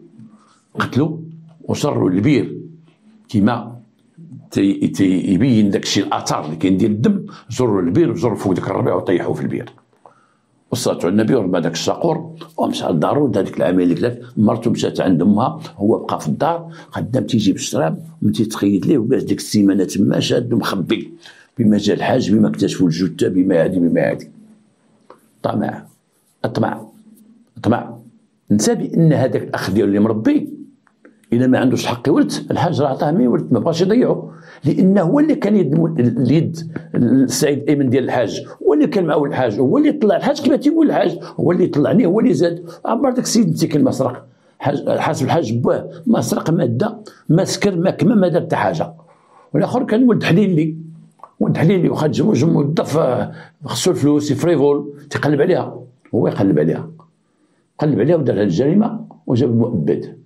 Speaker 1: قتلو وجروا للبير كيما يبين داك الشيء الآثار اللي كاين ديال الدم، جروا للبير وجروا فوق داك الربيع وطيحوه في البير. وصلتو على النبي ورمى داك الشاقور ومشى لدارو. دارك العمليه اللي قالت مرتو مشات عند امها، هو بقى في الدار خدام تيجيب الشراب وتيتخيط ليه، وباش ديك السيمانه تما شاد ومخبي. بما جا الحاج، بما اكتشفوا الجثه، بما هادي طمع طمع. نسى بان هذاك الاخ ديالو اللي مربي الا ما عندوش حق يورث، الحاج راه عطاه ما يورث، ما بغاش يضيعو، لانه هو اللي كان اليد السعيد ايمن ديال الحاج، هو اللي كان معه الحاج، هو اللي طلع الحاج كما تيقول الحاج، هو اللي طلعني، هو اللي زاد. عبر داك السيد مسكين ما سرق، حاسب الحاج باه ما سرق ماده، ما سكر، ما كما ما دار حتى حاجه. والاخر كان ولد حليلي واخا تزوج موظف خصو الفلوس يفريفول تيقلب عليها، هو يقلب عليها ودار هذه الجريمه وجاب المؤبد.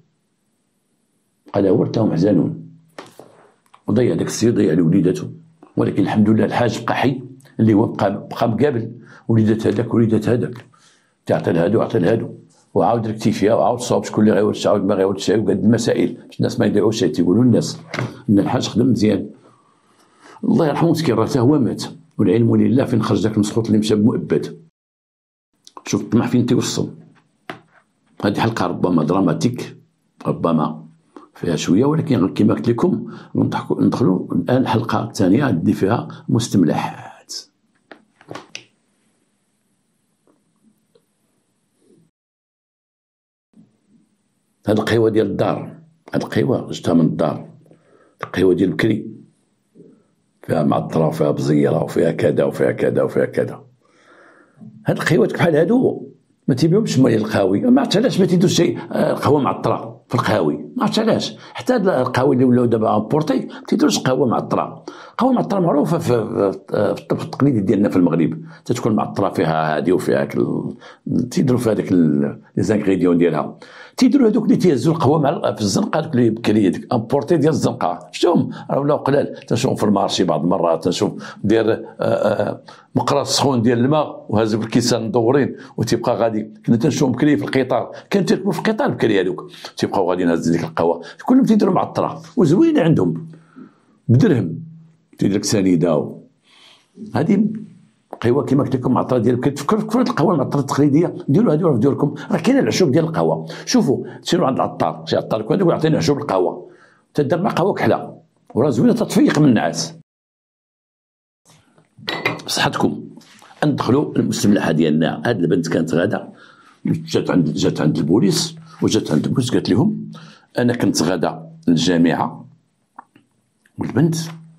Speaker 1: قال ورثهم حزانون، وضيع داك السيد، ضيع لوليداته. ولكن الحمد لله الحاج بقى حي، اللي هو بقى مقابل وليدات هذاك وليدات هذاك، تعطي لهادو عطي لهادو، وعاود ركتيفيا وعاود صوب شكون اللي غيورث، عاود ما غيورثش، وقاد المسائل باش الناس ما يضيعوش. تيقولوا الناس ان الحاج خدم مزيان، الله يرحمه مسكين، راه هو مات والعلم لله. فين خرج داك المسخوط اللي مشى بمؤبد؟ شوف الطمع فين تيوصل. هذه حلقه ربما دراماتيك، ربما فيها شويه، ولكن كما قلت لكم ندخلوا الان الحلقه الثانيه اللي فيها مستملحات. هاد القهوه ديال الدار، هاد القهوه جبتها من الدار، القهوه ديال بكري فيها معطره وفيها بزيره وفيها كذا وفيها كذا وفيها كذا. هاد القهوات بحال هادو ما تيبيعوش مال القهاوي، ما عرفتش علاش ما تيدوش شي قهوه معطره في القهاوي، ما عرفتش علاش. حتى القهاوي اللي ولاو دابا امبورتي ما تيديروش قهوه معطره. قهوه معطره معروفه في الطبخ التقليدي ديالنا في المغرب، تتكون معطره فيها هادي وفيها تيديروا فيها داك لي زانغريديون ديالها. تيديروا هذوك اللي تيهزوا القهوه مع في الزنقه، دوك اللي بكري ديك امبورتي ديال الزنقه، شفتهم راه ولاو قلال. تنشوفهم في المارشي بعض المرات، تنشوف دير مقراص سخون ديال الماء وهازو بالكيسان مدورين وتيبقى غادي. كنا تنشوفهم بكري في القطار، كانوا تيركبوا في القطار بكري هذوك، تيبقاو غاديين هازين ديك القهوه، كلهم تيديروا معطره وزوينه عندهم بدرهم، تيدير لك سنيده. هذه قهوه كما قلت لكم معطره ديال كتفكر القهوه المعطره التقليديه. ديروا هذه في ديوركم، راه كاين العشوب ديال القهوه. شوفوا تسيروا عند العطار، شي عطار يكون يعطينا عشوب القهوه، تدير مع قهوه كحله وراه زوينه، تتفيق من النعاس. بصحتكم. ندخلوا المستملحه ديالنا. هاد البنت كانت غاده، جات عند البوليس، وجات عند البوليس قالت لهم انا كنت غاده للجامعه. والبنت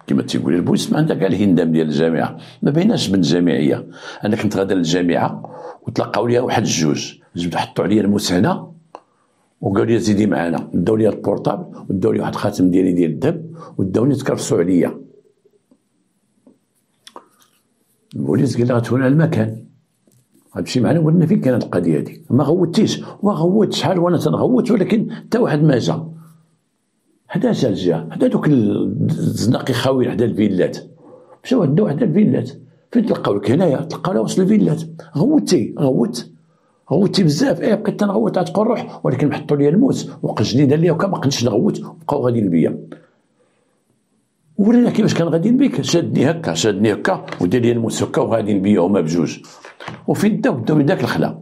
Speaker 1: كما تيقول البوليس ما عندها كاع الهندام ديال الجامعه، ما بيناش بنت جامعيه. انا كنت غاده للجامعه وتلقاو ليا واحد الجوج، حطوا عليا المسهله وقالوا لي زيدي معنا، داو لي البورطابل وداو لي واحد الخاتم ديالي ديال الذهب وداوني تكرفسوا عليا. البوليس قال لها غتكون على المكان، غتمشي معنا ورينا فين كانت القضيه هذه. ما غوتيش، وغوت شحال وانا تنغوت، ولكن حتى واحد ما جا. حدا جالجا، حدا دوك الزناقي خاويين حدا الفيلات، مشاو عندو حدا الفيلات، فين تلقاو لك هنايا، تلقاو لا وسط الفيلات، غوتي بزاف، بقيت تنغوت عاد تقول روح، ولكن حطوا لي الموت وقجني ليا وكا ما قدرتش نغوت وبقاو غاديين بيا. ورينا كيفاش كان غاديين بيك، شادني هكا ودار لي الموت هكا وغاديين بيا هما بجوج، وفين بداو من داك الخلا.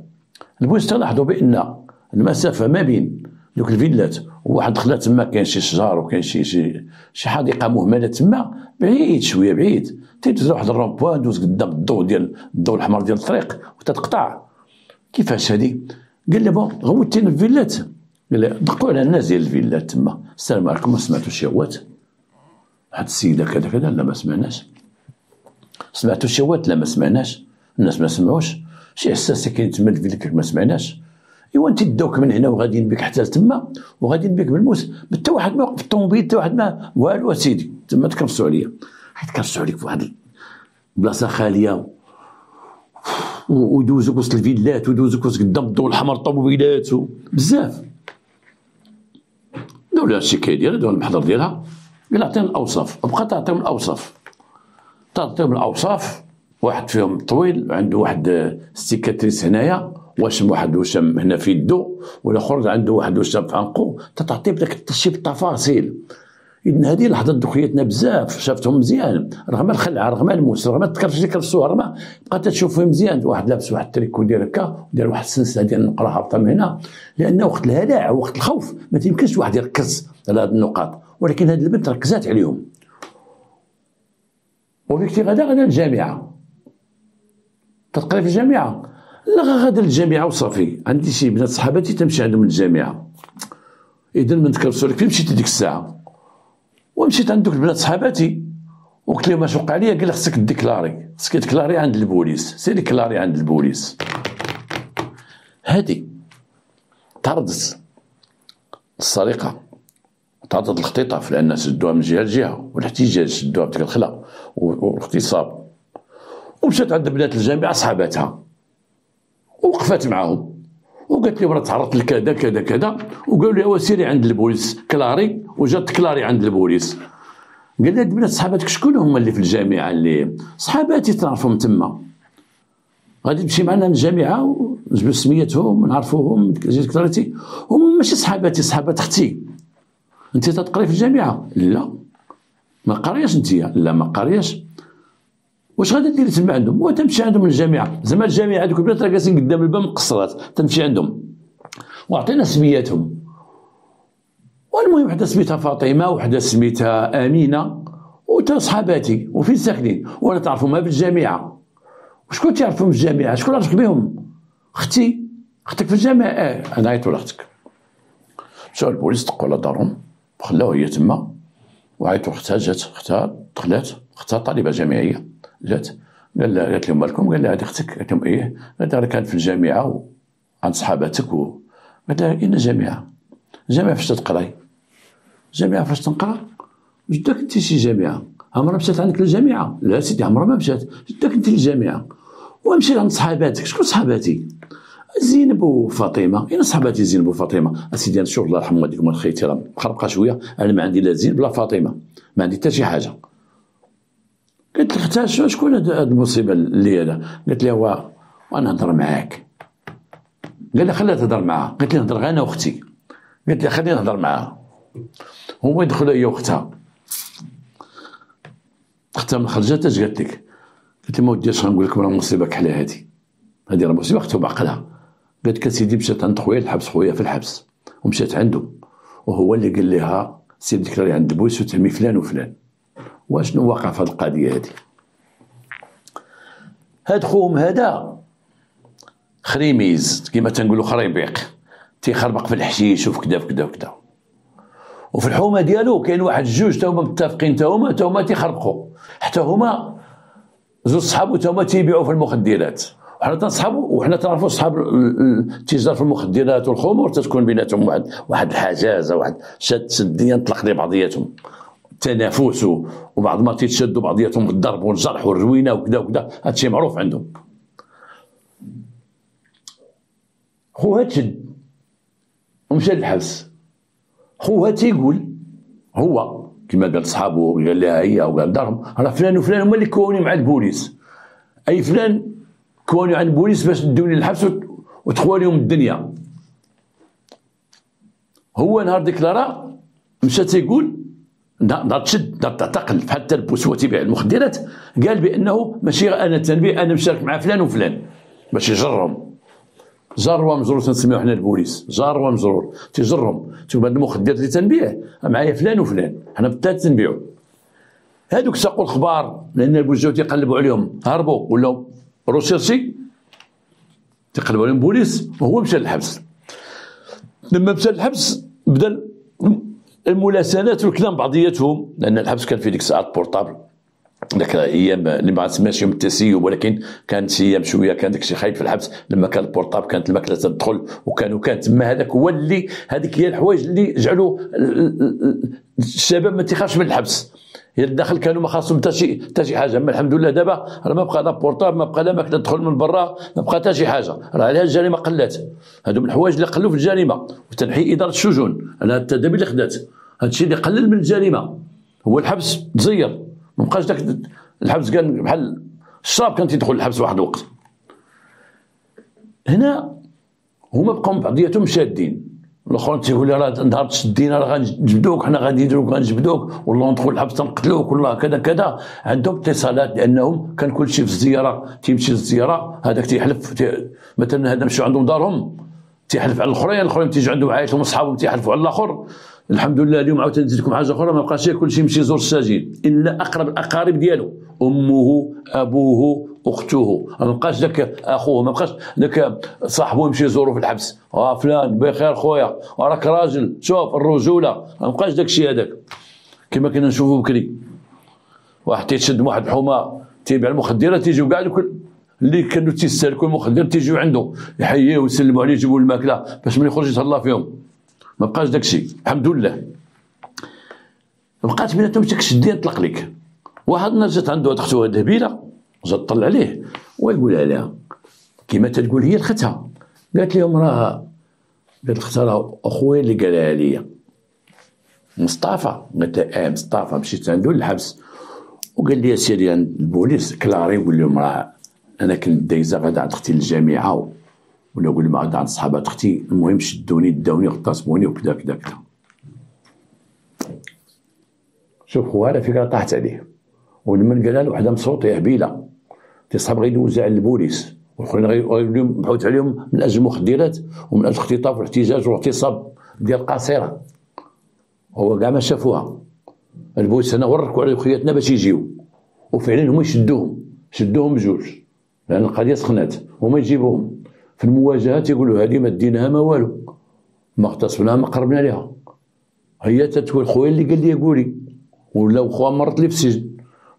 Speaker 1: البوليس تلاحظوا بان المسافه ما بين دوك الفيلات وواحد الخلا تما كاين شي شجار وكاين شي حديقه مهمله تما بعيد شويه بعيد، تدوز واحد الرومبوان دوز قدام الضوء الاحمر ديال الطريق وتتقطع. كيفاش هادي؟ قال لي بون غوتينا الفيلات، قال لي دقوا على الناس ديال الفيلات تما، السلام عليكم ما سمعتوش شي هوات؟ واحد السيده كذا كذا، لا ما سمعناش. سمعتوا شي هوات؟ لا ما سمعناش. الناس ما سمعوش. شي حساسه كاين تما الفيلات ما سمعناش. ايوا انت داوك من هنا وغاديين بك حتى لتما وغاديين بك بالموس، حتى واحد ما وقف في الطوموبيل، حتى واحد ما والو اسيدي، تما تكرسوا عليا، تكرسوا عليك في واحد البلاصه خاليه ودوزوك وسط الفيلات ودوزوك وسط قدام الضوء الاحمر الطوموبيلات بزاف. داو لها الشكايه ديالها، داو المحضر ديالها، قال عطينا الاوصاف، بقات تعطيهم الاوصاف، واحد فيهم طويل عنده واحد ستيكاتريس هنايا، واحد وشم هنا في يدو، والاخر عنده واحد وشم في عنقو، تعطي بداك التشي بالتفاصيل. إذن هذه لحظة دخيتنا بزاف، شافتهم مزيان رغم الخلعة رغم الموس رغم التكرفش اللي كرسوها، رغم بقات تشوف فيه مزيان. واحد لابس واحد التريكو ديال هكا ودار واحد السلسلة ديال النقرة هابطة من هنا، لأن وقت الهلاع وقت الخوف ما تيمكنش واحد يركز على هاد النقاط، ولكن هاد البنت ركزات عليهم. وفيك غدا للجامعة، تقري في الجامعة؟ لا غدا للجامعة وصافي، عندي شي بنات صحاباتي تمشي عندهم للجامعة. إذن من تكرسوا لك فين مشيتي ديك الساعة؟ ومشيت عند دوك البنات صحاباتي وقلت لهم اش وقع ليا، قال لي خصك ديكلاري، خصك ديكلاري عند البوليس، سير ديكلاري عند البوليس. هادي تعرضت السرقة، تعرضت الاختطاف لأن شدوها من جهة لجهة، والاحتجاج شدوها بديك الخلا والاغتصاب، ومشات عند بنات الجامعة صحاباتها ووقفات معاهم وقالت لي مرة تعرضت لكذا كذا كذا، وقالوا لي سيري عند البوليس كلاري، وجات كلاري عند البوليس. قال لي هاد بنات صحاباتك شكون هما اللي في الجامعة؟ اللي صحاباتي تعرفهم تما، غادي تمشي معنا للجامعة ونجبد سميتهم ونعرفوهم، جيت كلاريتي هما ماشي صحاباتي، صحابات اختي. انت تقري في الجامعة؟ لا ما قارياش. انت لا ما قارياش. واش غادي ديري تما عندهم؟ وتمشي عندهم للجامعة، زعما الجامعة دوك البنات راه جالسين قدام الباب مقصرات، تمشي عندهم وعطينا سمياتهم. والمهم وحده سميتها فاطمه وحده سميتها امينه وتا صحاباتي، وفين ساكنين وانا تعرفهم ما في الجامعه. وشكون تعرفهم في الجامعه؟ شكون عرفك بهم؟ اختك في الجامعه. انا عيطوا لاختك. مشاو البوليس دقوا على دارهم وخلاوها هي تما، وعيطوا اختها، جات اختها دخلات، اختها طالبه جامعيه جات، قالت لهم مالكم؟ قال لها هذه اختك؟ قالت لهم ايه. قالت لها كانت في الجامعه عند صحاباتك قالت لها اين الجامعه؟ الجامعه فاش تقراي؟ الجامعه فاش تنقرا؟ جداك انت شي جامعه؟ عمرها مشات عندك للجامعه؟ لا سيدي عمرها ما مشات. جداك انت للجامعه ومشي عند صحاباتك. شكون صحاباتي؟ زينب وفاطمه. اين صحاباتي زينب وفاطمه؟ اسيدي انا شوف الله يرحم والديكم الخيتي راه مخربقه شويه، انا ما عندي لا زينب لا فاطمه، ما عندي حتى شي حاجه. قلت لها اختها شكون هاد المصيبه اللي هذا؟ قالت لي هو وانا نهضر معاك. قال لي خليها تهضر معاه. قلت لي نهضر غير انا واختي. قالت لي خليني نهضر معاها. هما يدخلوا هي واختها، اختها من خرجت اش قالت لك؟ قلت لي ما ودي اش غنقول لكم، راه مصيبه كحله هذه راه مصيبه اختها بعقلها. قالت لك سيدي مشات عند خويا الحبس، خويا في الحبس ومشات عنده، وهو اللي قال لها سير ديكلاري عند البوليس وتهمي فلان وفلان. واشنو واقع في هذه القضيه هذه؟ هاد خوهم هذا خريميز كيما تنقولوا خريبيق، تيخربق في الحشيش وفي كذا في كذا وكذا، وفي الحومه ديالو كاين واحد جوج تا هما متفقين، تا هما تيخربقوا، حتى هما زوج صحابو تا هما تيبيعوا في المخدرات، وحنا تنصحابوا وحنا تنعرفوا صحاب التجار في المخدرات والخمور تتكون بيناتهم واحد الحجازه، واحد شديه نطلق لي بعضياتهم، تنافس، وبعض ما تيتشدوا بعضياتهم بالضرب والجرح والروينه وكذا وكذا، هادشي معروف عندهم. خوها تشد ومشى للحبس، خوها تيقول هو كما قال صحابه، قال لها هي وقال دارهم، راه فلان وفلان هما اللي كونوا مع البوليس، اي فلان كونوا عند البوليس باش ندوني للحبس وتخواليهم الدنيا. هو نهار ديكلارا مشى تيقول نهار تشد نهار تعتقل في حال التلبس وتبيع المخدرات، قال بانه ماشي انا تنبيه، انا مشارك مع فلان وفلان باش يجرهم. جار ومجرور تنسميو حنا البوليس، جار ومجرور تيجرهم، تشوف هاد المخدرات اللي تنبيع معايا فلان وفلان، حنا بالثلاث تنبيعو. هادوك ساقوا الخبار لان البوجاو تيقلبوا عليهم، هربوا ولاو روشيرشي، تيقلبوا عليهم بوليس، وهو مشى للحبس. لما مشى للحبس بدا الملاسنات والكلام بعضياتهم، لان الحبس كان فيه ديك الساعات بورطابل، ذاك الايام اللي ما تسماش يوم التسيب، ولكن كانت ايام شويه كان داكشي خايب في الحبس. لما كان البورطابل كانت الماكله تدخل، وكان تما هذاك هو اللي، هذيك هي الحوايج اللي جعلوا الشباب ما تيخافش من الحبس. هي الداخل كانوا ما خاصهم حتى شي حاجه، اما الحمد لله دابا راه ما بقى لا بورطابل، ما بقى لا ماكله تدخل من برا، ما بقى حتى شي حاجه، راه عليها الجريمه قلات. هادو من الحوايج اللي قلوا في الجريمه، وتنحي اداره السجون على التدابير اللي خدات، هادشي اللي قلل من الجريمه. هو الحبس تزير، ما بقاش داك الحبس كان بحال الشراب كان تيدخل الحبس واحد الوقت. هنا هما بقاو بعضياتهم شادين، الاخرين تيقول لي راه نهار تشدينا راه غنجبدوك، حنا غادي نديروك غنجبدوك، والله ندخل الحبس تنقتلوك، والله كذا كذا. عندهم اتصالات لانهم كان كل شيء في الزياره، تيمشي للزياره هذاك تيحلف مثلا هذا مشاو عندهم دارهم تيحلف على الاخرين تيجي عندهم عائلتهم وصحابهم تيحلفوا على الاخر. الحمد لله اليوم عاوتاني نزيد لكم حاجه اخرى، ما بقاش كل شيء يمشي يزور السجين الا اقرب الاقارب ديالو، امه ابوه اخته، ما بقاش داك اخوه، ما بقاش داك صاحبه يمشي يزورو في الحبس، فلان بخير خويا راك راجل شوف الرجوله، ما بقاش داك الشيء هذاك كما كنا نشوفوا بكري. واحد تيتشد من واحد الحومه تيبيع المخدرات، تيجيو كاع دوك اللي كانوا تيستهلكوا المخدر تيجيو عنده يحييه ويسلموا عليه يجيبوا الماكله باش من يخرج يتهلا فيهم. ما بقاش داك الشيء الحمد لله. بقات بيناتهم داك الشدين طلق لك. واحد النهار جات عنده واحد اختها دهبيله، جات طلع عليه ويقولها لها كيما تتقول هي لختها، قالت لهم راه، قالت لختها راه اخويا اللي قالها ليا مصطفى. قالت لها مصطفى. مشيت عنده للحبس وقال لي سيري عند البوليس كلاري وقول لهم راه انا كنت دايزه غادا عند اختي للجامعه، ولا نقول لهم غادا عند صحابات اختي، المهم شدوني داوني وغتصبوني وكذا كذا كذا. شوف خوها على فكره طاحت عليه، ولما قالها له وحده مصوته يا هبيله تصحاب غيدوزها على البوليس، والاخرين غيوليو مبعوث عليهم من اجل المخدرات ومن اجل الاختطاف والاحتجاج والاغتصاب ديال قاصره. هو كاع ما شافوها البوليس، انا وركوا على خوياتنا باش يجيو، وفعلا هما شدوهم بجوج لان القضيه سخنات، هما يجيبوهم في المواجهه تيقولوا هذه ما ديناها ما والو، ما اغتصبناها ما قربنا لها، هي تتقول خويا اللي قال لي قولي، ولا خوها مرت لي في السجن،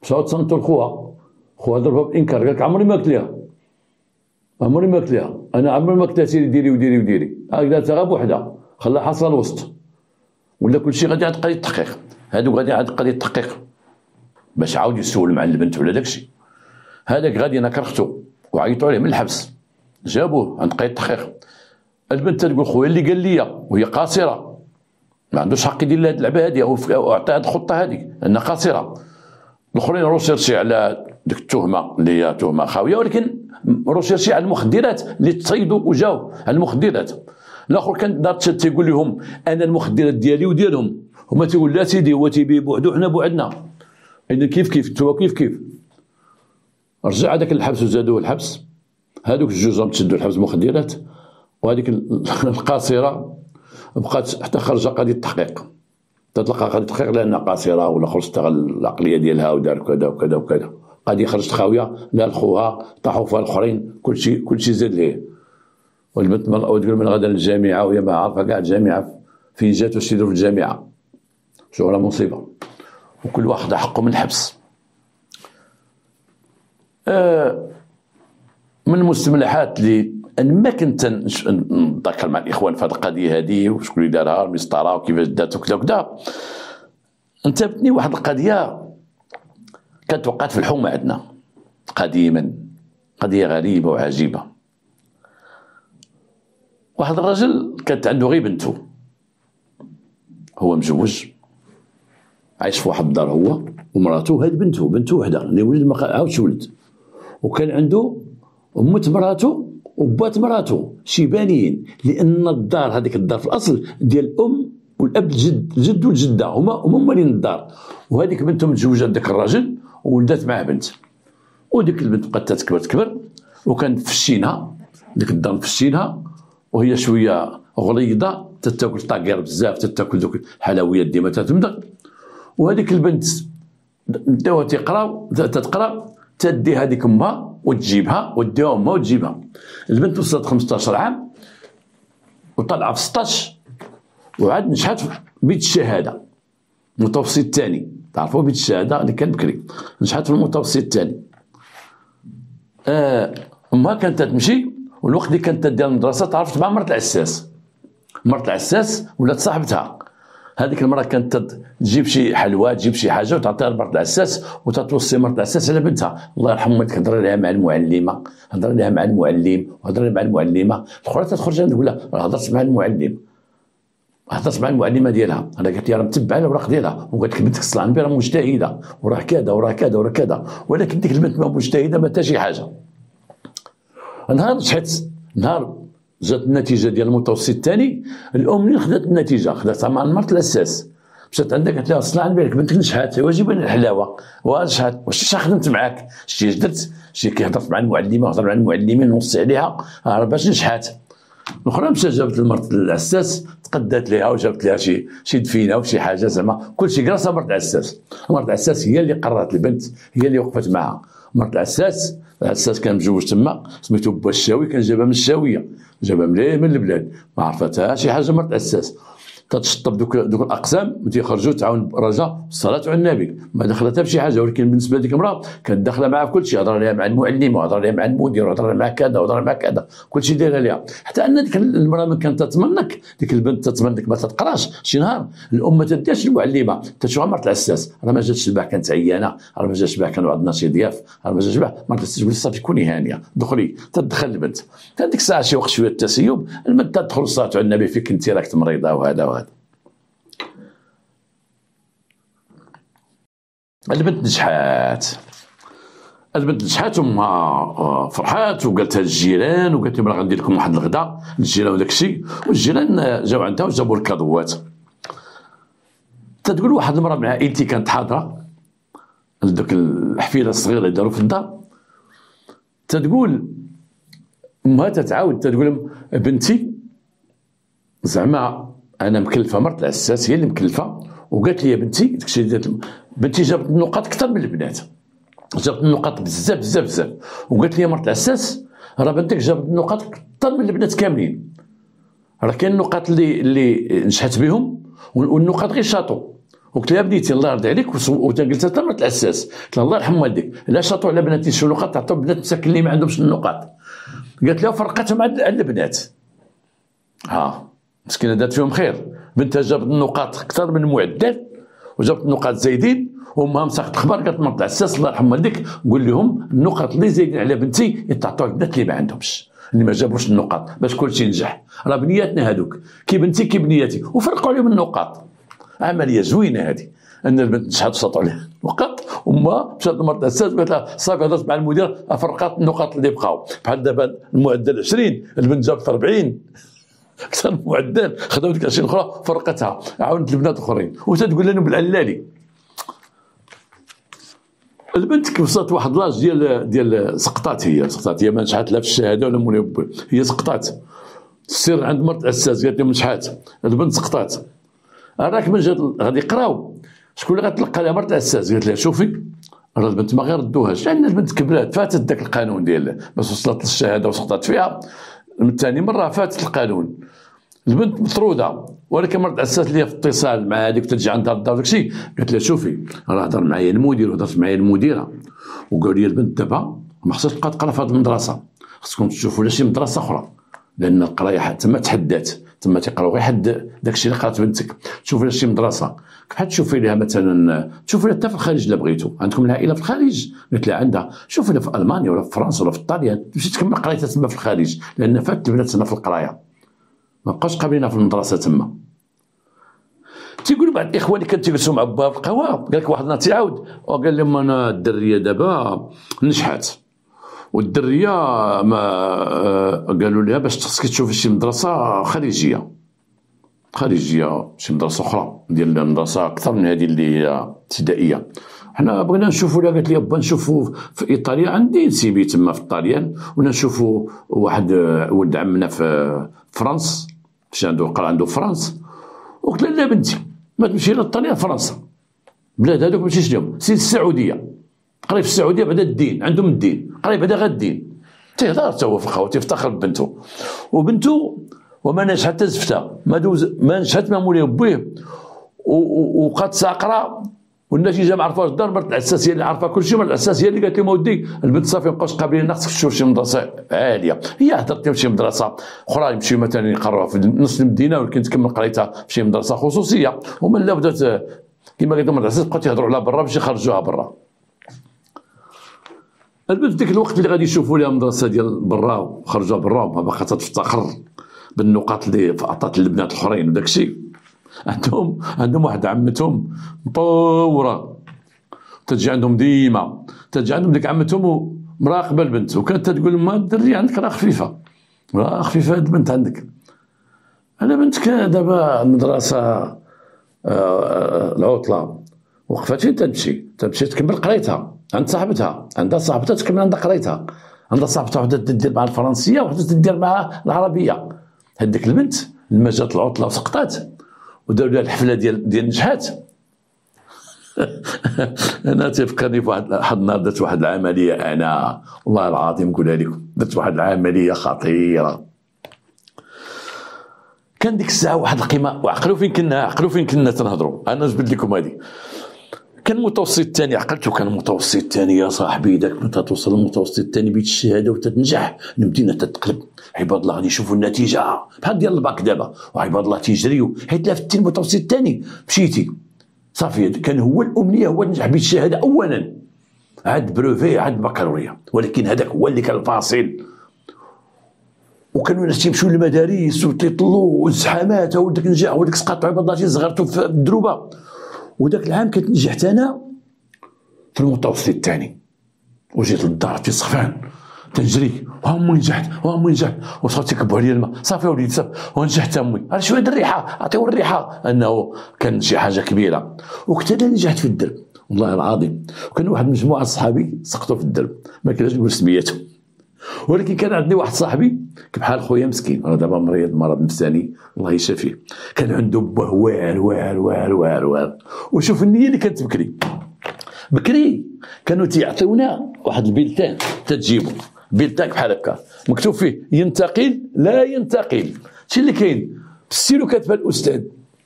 Speaker 1: مشاو تصنتوا لخوها، خوها ضربها بالانكار قال لك عمري ما قلت لها، انا عمري ما قلت لها سيري ديري وديري، قالتها غير بوحدها خلاها حاصله الوسط، ولا كلشي غادي عند قضيه التحقيق، هادو غادي عند قضيه التحقيق باش عاود يسول مع البنت ولا داكشي. هذاك غادي نكر اختو وعيطوا عليه من الحبس، جابوه عند قضيه التحقيق. البنت تقول خويا اللي قال لي، وهي قاصره ما عندوش حق يدير لها هاد اللعبه هادي او عطى هاد الخطه هادي لانها قاصره. الاخرين روشيرشي على ديك التهمه اللي هي تهمه خاويه، ولكن روشيرشي على المخدرات اللي تصيدوا وجاو على المخدرات. الاخر كان دار تيقول لهم انا المخدرات ديالي وديالهم، هما تيقول لا سيدي هو تيبيع بوحدو حنا بوحدنا، اذا كيف نتوما كيف. رجع هذاك الحبس وزادوه الحبس، هذوك الجوج راهم تشدوا الحبس مخدرات، وهذيك القاصره بقات حتى خرج قضيه التحقيق، تطلق قضيه التحقيق لانها قاصره ولا خرج استغل العقليه ديالها ودار كذا وكذا وكذا. قضيه خرجت خاويه لا لخوها طاحوا فيها الاخرين، كلشي زاد ليه. والبنت تقول من غدا للجامعه وهي ما عارفه كاع الجامعه فين جات واش تديروا في الجامعه، شغله مصيبه، وكل واحد حقه من الحبس. من المستملحات اللي انا ما كنت نتذكر مع الاخوان في هذه القضيه هذه وشكون اللي دارها المسطره وكيفاش دات وكذا وكذا، انتابتني واحد القضيه كانت وقعت في الحومه عندنا قديما، قضيه غريبه وعجيبه. واحد الرجل كانت عنده غير بنته، هو مجوج عايش في واحد الدار هو ومراته، هاد بنته وحده اللي ولد ما عاودش ولد، وكان عنده أمة مراته وبات مراته شيبانيين، لأن الدار هذيك الدار في الأصل ديال الأم والأب، الجد والجدة هما مالين الدار. وهذيك بنته متزوجة داك الراجل وولدات معاه بنت، وديك البنت بقات تكبر وكان فشينها ديك الدار مفشينها، وهي شوية غليظة تتاكل طاقير بزاف، تتاكل دوك الحلويات ديما تتمدغ. وهذيك البنت داوها تقرا تدي هذيك امها وتجيبها وديها امها وتجيبها. البنت وصلت 15 عام وطلعت في 16 وعاد نجحت بيت الشهاده المتوسط الثاني. تعرفوا بيت الشهاده اللي كان بكري، نجحت في المتوسط الثاني. امها كانت تمشي، والوقت اللي كانت تدير المدرسه تعرفت مع مرت العساس ولات صاحبتها. هذيك المرة كانت تجيب شي حلوى، تجيب شي حاجة وتعطيها لمرت العساس، وتتوصي مرت العساس على بنتها. الله يرحمها تهضر لها مع المعلمة، هضر لها مع المعلم وهضر مع المعلمة. الأخرى تخرج تقول لها هضرت مع المعلم، هضرت مع المعلمة ديالها، أنا قالت لي راه متبعة الأوراق ديالها، وقالت لك بنتك صلى النبي راه مجتهدة وراه كذا وراه كذا وراه كذا، ولكن ديك البنت ما مجتهدة ما حتى شي حاجة. نهار جات النتيجه ديال المتوسط الثاني، الام منين خدات النتيجه خداتها مع مرت الاساس، مشات عندها قالت لها صلى على بالك بنتك نجحات، واجب الحلاوه ونجحات، واش خدمت معاك؟ شتي درت؟ شتي كي هضرت مع المعلمه وهضر مع المعلمين نوصي عليها راه باش نجحات. الاخرى مشات جابت المرت العساس تقدات ليها وجابت لها شي دفينه وشي حاجه، زعما كلشي كراس مرت العساس. مرت العساس هي اللي قررت البنت، هي اللي وقفت معها. مرت العساس كان متزوج تما سميتو با الشاوي، كان جابها من الشاويه، جابها من البلاد، ما عرفتها شي حاجه. مرت العساس تتشطب دوك الاقسام تيخرجوا تعاون رجاء الصلاه على النبي، ما دخلتها بشي حاجه، ولكن بالنسبه لديك المراه كانت داخله معها في كل شيء، هضر لها مع المعلم وهضر لها مع المدير وهضر لها مع كذا وهضر مع كذا، كل شيء دايره لها. حتى ان ديك المراه من كانت تتمنك، ديك البنت تتمنك ما تقراش شي نهار، الام ما تديرش المعلمه تشوفها مرت العساس، راه ما جاتش البارح كانت عيانه، راه ما جاتش البارح كانوا عندنا شي ضياف، راه ما جاتش البارح، مرت العساس تقول صافي كوني هانيه دخلي. تدخل البنت هذيك الساعه شي وقت شويه التسيب، البنت تدخل الصلاه على النبي فيك انت راك مريضه وهذا. البنت نجحات وما فرحات وقالتها للجيران، وقالت لهم راه غندير لكم واحد الغدا للجيران وداك الشيء، والجيران جاو عندها وجابوا الكادوات. تتقول واحد المراه من عائلتي كانت حاضره لذوك الحفيله الصغيره اللي داروا في الدار، تتقول امها تتعاود تتقول لهم بنتي زعما انا مكلفه، مرت العساس هي اللي مكلفه، وقالت لي بنتي داكشي اللي دارت بنتي جابت النقاط اكثر من البنات، جابت النقاط بزاف بزاف بزاف، وقالت لي مرت العساس راه بنتك جابت النقاط اكثر من البنات كاملين، راه كاين النقاط اللي نجحت بهم والنقاط غير شاطو. وقلت لها بنيتي الله يرضي عليك، وقلت لها مرت العساس قلت لها الله يرحم والديك لا شاطو على بناتي شي نقاط تعطيو بنات مساكن اللي ما عندهمش النقاط. قالت لها فرقتهم على البنات، مسكينه دات فيهم خير، بنتها جابت النقاط اكثر من المعدل وجابت النقاط زايدين، وامها مساقط اخبار قالت مرت العساس الله يرحم والديك قول لهم النقاط اللي زايدين على بنتي يتعطوا البنات اللي ما عندهمش، اللي ما جابوش النقاط باش كلشي ينجح، راه بنياتنا هذوك كي بنتي كي بنياتي، وفرقوا عليهم النقاط. عمليه زوينه هذه ان البنت نجحت وسطوا عليها النقاط، وما مشات مرت العساس قالت لها صافي هضرت مع المدير فرقات النقاط اللي بقاو، بحال دابا المعدل 20 البنت جابت 40 اكثر من المعدل، خداو ديك 20 اخرى فرقتها عاونت البنات الاخرين، وتتقول لهم بالعلالي. البنت كي وصلت واحد لاج ديال سقطات، هي ما نجحت لا في الشهاده ولا مولي هي سقطات. السير عند مرت العساس قالت لهم نجحات، البنت سقطات. راك من جات غادي يقراو شكون اللي غتلقى لها مرت العساس؟ قالت لها شوفي راه البنت ما غيردوهاش، لان البنت كبرات فاتت داك القانون ديال باش وصلت للشهاده وسقطت فيها، من ثاني مره فاتت القانون، البنت مطروده. ولكن مرت العساس اللي في اتصال مع هذيك تجي عندها الدار داكشي، قالت لها شوفي راه هضر معايا المدير وهضرت معايا المديره وقالوا لي البنت دابا ما خصهاش تبقى تقرا في هذه المدرسه، خصكم تشوفوا لها شي مدرسه اخرى، لان القرايه تما تحدات، تما تيقراو غير حد داكشي اللي قرات بنتك، تشوفوا لها شي مدرسه بحال تشوفي لها مثلا، تشوفوا لها حتى في الخارج الا بغيتوا، عندكم العائله في الخارج؟ قالت لها عندها، شوفي لها في المانيا ولا في فرنسا ولا في ايطاليا تمشي تكمل قرايتها تما في الخارج، لان فات البنات تما في القرايه ما بقاوش قابلينها في المدرسه تما. تيقول بعض الاخوان اللي كانوا تيجلسوا مع با في القهوه، قال لك واحد النهار تيعاود وقال لهم انا الدريه دابا نجحات، والدريه ما قالوا لها باش خصك تشوفي شي مدرسه خارجيه شي مدرسه اخرى ديال المدرسه اكثر من هذه اللي هي ابتدائيه. حنا بغينا نشوفوا لها، قالت لي با نشوفوا في ايطاليا، عندي سيبي تما في الطاليان، ولا نشوفوا واحد ولد عمنا في فرنسا باش قرا عنده فرنسا. وقلت لها لا بنتي ما تمشي للطاليان فرنسا، بلاد هذوك ما تمشيش لهم، سير السعوديه، قري في السعوديه بعدا الدين عندهم الدين، قري بعدا غير الدين. تيهضر حتى هو في القهوه تيفتخر ببنته، وبنته وما نجحت حتى زفتها، ما نجحت ما مولي بويه، وبقات ساقره، والنتيجه ما عرفوهاش الدار. مرت العساس هي اللي عارفه كلشي، مرت العساس هي اللي قالت لهم ودي البنت صافي مابقاوش قابلين، خصك تشوف شي مدرسه عاليه. هي هضرت لهم شي مدرسه اخرى يمشيو مثلا يقراوها في نص المدينه، ولكن تكمل قريتها في شي مدرسه خصوصيه. ومن لا بدات كما قالت لهم العساس بقاو تيهضروا على برا باش يخرجوها برا. البنت في ديك الوقت اللي غادي يشوفوا لها مدرسه ديال برا وخرجوها برا، وما باقا تفتخر بالنقاط اللي عطات للبنات الاخرين وداك الشيء. عندهم واحد عمتهم مطوره تجي عندهم ديما، تجي عندهم ديك عمتهم مراقبه البنت، وكانت تقول ما الدري عندك راه خفيفه، راه خفيفه هاد البنت عندك. انا بنتك دابا المدرسه العطله وقفات تمشي تكمل قريتها عند صاحبتها، عندها صاحبتها تكمل عندها قريتها، عندها صاحبتها وحده تدير مع الفرنسيه وحده تدير مع العربيه. هذيك البنت لما جات العطله وسقطات وداروا لها الحفله ديال النجحات. انا تفكرني بواحد النهار درت واحد العمليه، انا والله العظيم نقولها لكم، درت واحد العمليه خطيره. كان ديك الساعه واحد القيمه، وعقلوا فين كنا تنهضروا. انا نجبد لكم هذه. كان المتوسط الثاني عقلته، كان المتوسط الثاني يا صاحبي داك متى توصل المتوسط الثاني بيت الشهاده وتتنجح المدينه تتقلب، عباد الله غادي يشوفوا النتيجه بحال ديال الباك دابا، وعباد الله تيجريو حيت لفتي المتوسط الثاني مشيتي صافي. كان هو الامنيه هو تنجح بيت الشهاده اولا، عاد بروفي عاد بكالوريا، ولكن هذاك هو اللي كان الفاصل. وكانوا الناس تيمشيو للمدارس وتيطلوا والزحامات وداك نجاح وداك سقط، عباد الله تيزغرتوا في الدروبه. وذاك العام كنت نجحت انا في المتوسط الثاني، وجيت للدار في الصفان تنجري وامي نجحت وصافي تكبوا عليا الماء، صافي وليدي صافي ونجحت امي، راه شويه الريحه عطيو الريحه انه كان شي حاجه كبيره. وكنت انا نجحت في الدرب والله العظيم. وكان واحد مجموعه صحابي سقطوا في الدرب، ما كناش نقول سميتهم، ولكن كان عندي واحد صاحبي بحال خويا مسكين، راه دابا مرض نفساني الله يشافيه، كان عنده باه واعر. وشوف النيه اللي كانت بكري كانوا تيعطيونا واحد البلتان تتجيبو بلتان بحال هكا مكتوب فيه ينتقل لا ينتقل، شي اللي كاين بالسيلو كاتبه الاستاذ،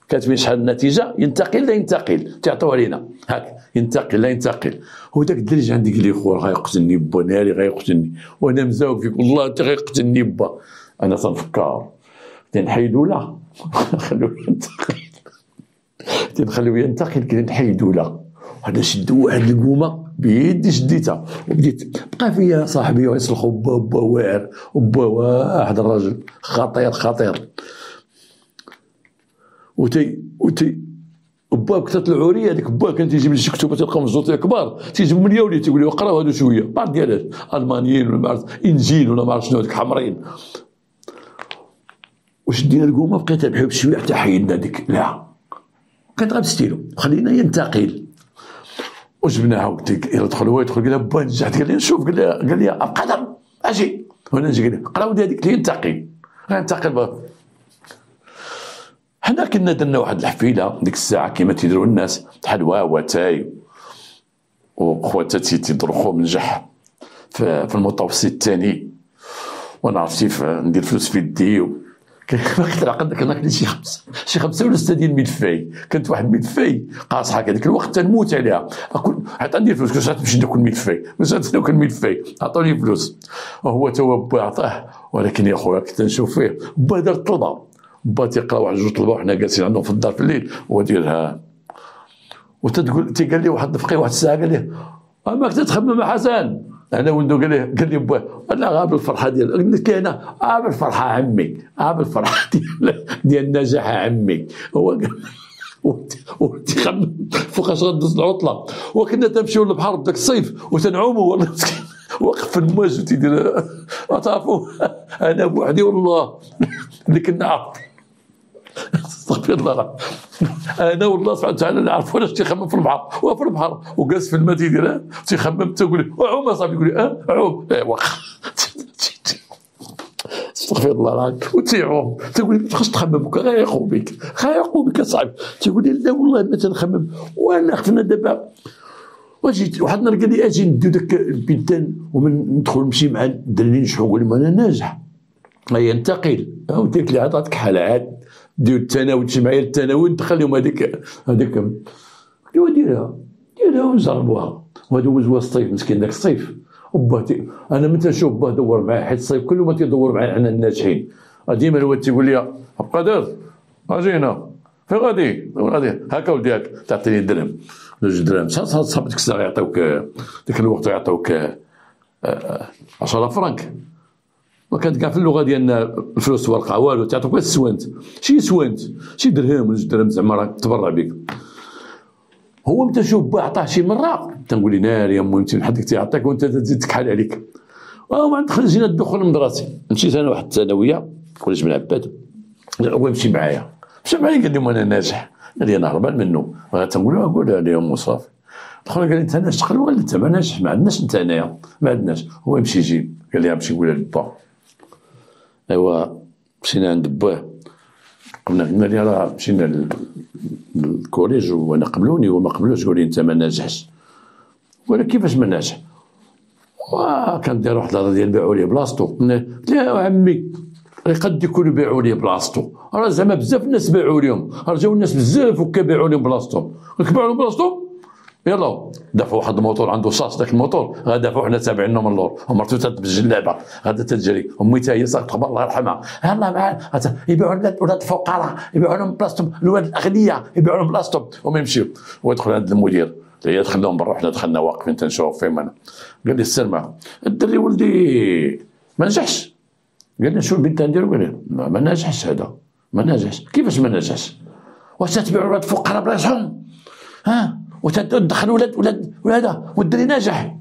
Speaker 1: كاتبين شحال النتيجه، ينتقل لا ينتقل، تعطوها لينا هاك ينتقل لا ينتقل. هو داك الدرج عندي قال لي خويا غيقتلني با ناري غيقتلني، وانا مزاوق فيك والله انت غيقتلني با. انا تنفكر تنحيدو لا خلوه ينتقل، تنخلوه ينتقل كي نحيدو لا. انا شدو واحد القومه بيدي شديتها وبديت بقى فيا صاحبي ويصلخوا با واعر وبا واحد الراجل خطير وتي با كتات العوريه هذيك با كان تيجيب لي شي كتوبه تلقاهم مزوطيه كبار، تيجيب من ولدي تيقول لي قراو هادو شويه بعض ديالاش المانيين ولا ما عرفت انجيل ولا ما عرفت شنو هذيك حمرين. وشدينا القومه بقيت نبحث بشويه حتى حيدنا ديك لا كانت غير بستيلو خلينا ينتقل. وجبناها وقلت يلا دخل هو يدخل قال لها با نجحت، قال لي نشوف قال لي ابقى اجي وانا نجي قال لي قراو هذيك ينتقل غينتقل. حنا كنا درنا واحد الحفيله ديك الساعه كيما تيديروا الناس بحال واتاي وخواتها تيدرخوا منجح في المتوسط الثاني، وانا عرفتي ندير فلوس في يدي كنت العقد كنا كاين شي خمسه ولا سته ديال الملفاي، كانت واحد الملفاي قاصحه هذيك الوقت تنموت عليها، حتى عندي فلوس كنت تمشي ناكل ملفاي باش ناكل ملفاي عطوني فلوس. وهو تا با عطاه، ولكن يا خويا كنت نشوف فيه با دار طلبه، با تيقرا واحد جوج طلبه وحنا جالسين عندهم في الدار في الليل وديرها. وتقول تيقال لي واحد الفقيه واحد الساعه قال لي ماك تتخمم حسن، انا وندو قال لي با انا غاب الفرحه ديال قلت له انا بالفرحه عمي بالفرحه ديال النجاح عمي. هو وتيخمم فوقاش غدوز العطله، وكنا تنمشيو للبحر بداك الصيف وتنعوموا والله مسكين واقف في المواج وتيدير تعرفوا انا بوحدي والله اللي كنا عارف استغفر الله العظيم. انا والله سبحانه وتعالى اللي عارف علاش تيخمم في البحر، هو في البحر وجالس في الماء تيدير تيخمم، تقول لي عوم اصاحبي، يقول لي عوم واخا استغفر الله العظيم وتيعوم، تقول لي خاص تخمم غيقوا بك غيقوا بك اصاحبي، تيقول لي لا والله ما تنخمم. وانا خفنا دابا وجيت واحد النهار قال لي اجي نديو داك البيتان ومن ندخل نمشي مع الدراري نجحوا، نقول لهم انا ناجح هيا انتقل وديك اللي عطاتك حالات دير التناوب معايا التناوب دخل لهم هذيك ديرها ونجربوها. وهذا هو الصيف مسكين داك الصيف وباتي انا متى نشوف باه دور معاه، حيت الصيف كل ما تيدور معاه حنا الناجحين ديما الواد تيقول لي قادر اجي هنا فين غادي هكا ولدي تعطيني درهم جوج دراهم، صاحب ديك الساعه يعطيوك ديك الوقت يعطيوك 10 فرنك، وكانت كاع في اللغه ديالنا الفلوس ورقه والو، تعطيوك غير السوانت شي درهم ولا 2 درهم زعما راك تبرع بك. هو متى شوف با عطاه شي مره تنقول لي ناري يا امي انت بحال ديك تيعطيك وانت تزيد تكحل عليك. وما دخل جينا الدخول المدرسي، مشيت انا واحد الثانويه كوليج بن عباد، هو مشي معايا قال لهم انا ناجح، قال لي انا هربان منه، تنقول له قول لهم صافي. دخل قال لي انت ناجح، تقول له انت ما ناجح، ما عندناش انت انايا ما عندناش. هو يمشي يجيب، قال لي نمشي نقولها لبا. ايوا مشينا عند باه، قلنا لي راه مشينا للكوليج وانا قبلوني وما قبلوش، قال لي انت ما ناجحش. ولا كيفاش ما ناجح؟ وكندير واحد الهضره ديال بيعوا لي بلاصتو، قلت له يا عمي قد يكونوا باعوا لي بلاصتو، راه زعما بزاف الناس باعوا لهم، راه جاو الناس بزاف وكباعوا لهم بلاصتهم، كباعوا لهم بلاصتهم يلا دافعوا واحد الموتور عنده صاص، داك الموتور غادافعوا حنا تابعينه من اللور، ومرتو تتبجل اللعبه غادا تجري، امي حتى هي ساقط خبر الله يرحمها يلا معاه يبيعوا ولاد الفقراء يبيعوا لهم بلاصتهم، الولاد الاغنياء يبيعوا لهم بلاصتهم وما يمشيو. هو يدخل عند المدير هي دخلهم برا، حنا دخلنا واقفين تنشوف فيهم. انا قال لي السلمى الدري ولدي ما نجحش، قال لي شو البنت نديرو؟ قال لي ما ناجحش هذا ما ناجحش. كيفاش ما ناجحش؟ واش تتبيعوا ولاد الفقراء بلاصهم وتدخل ولاد هذا والدري ناجح؟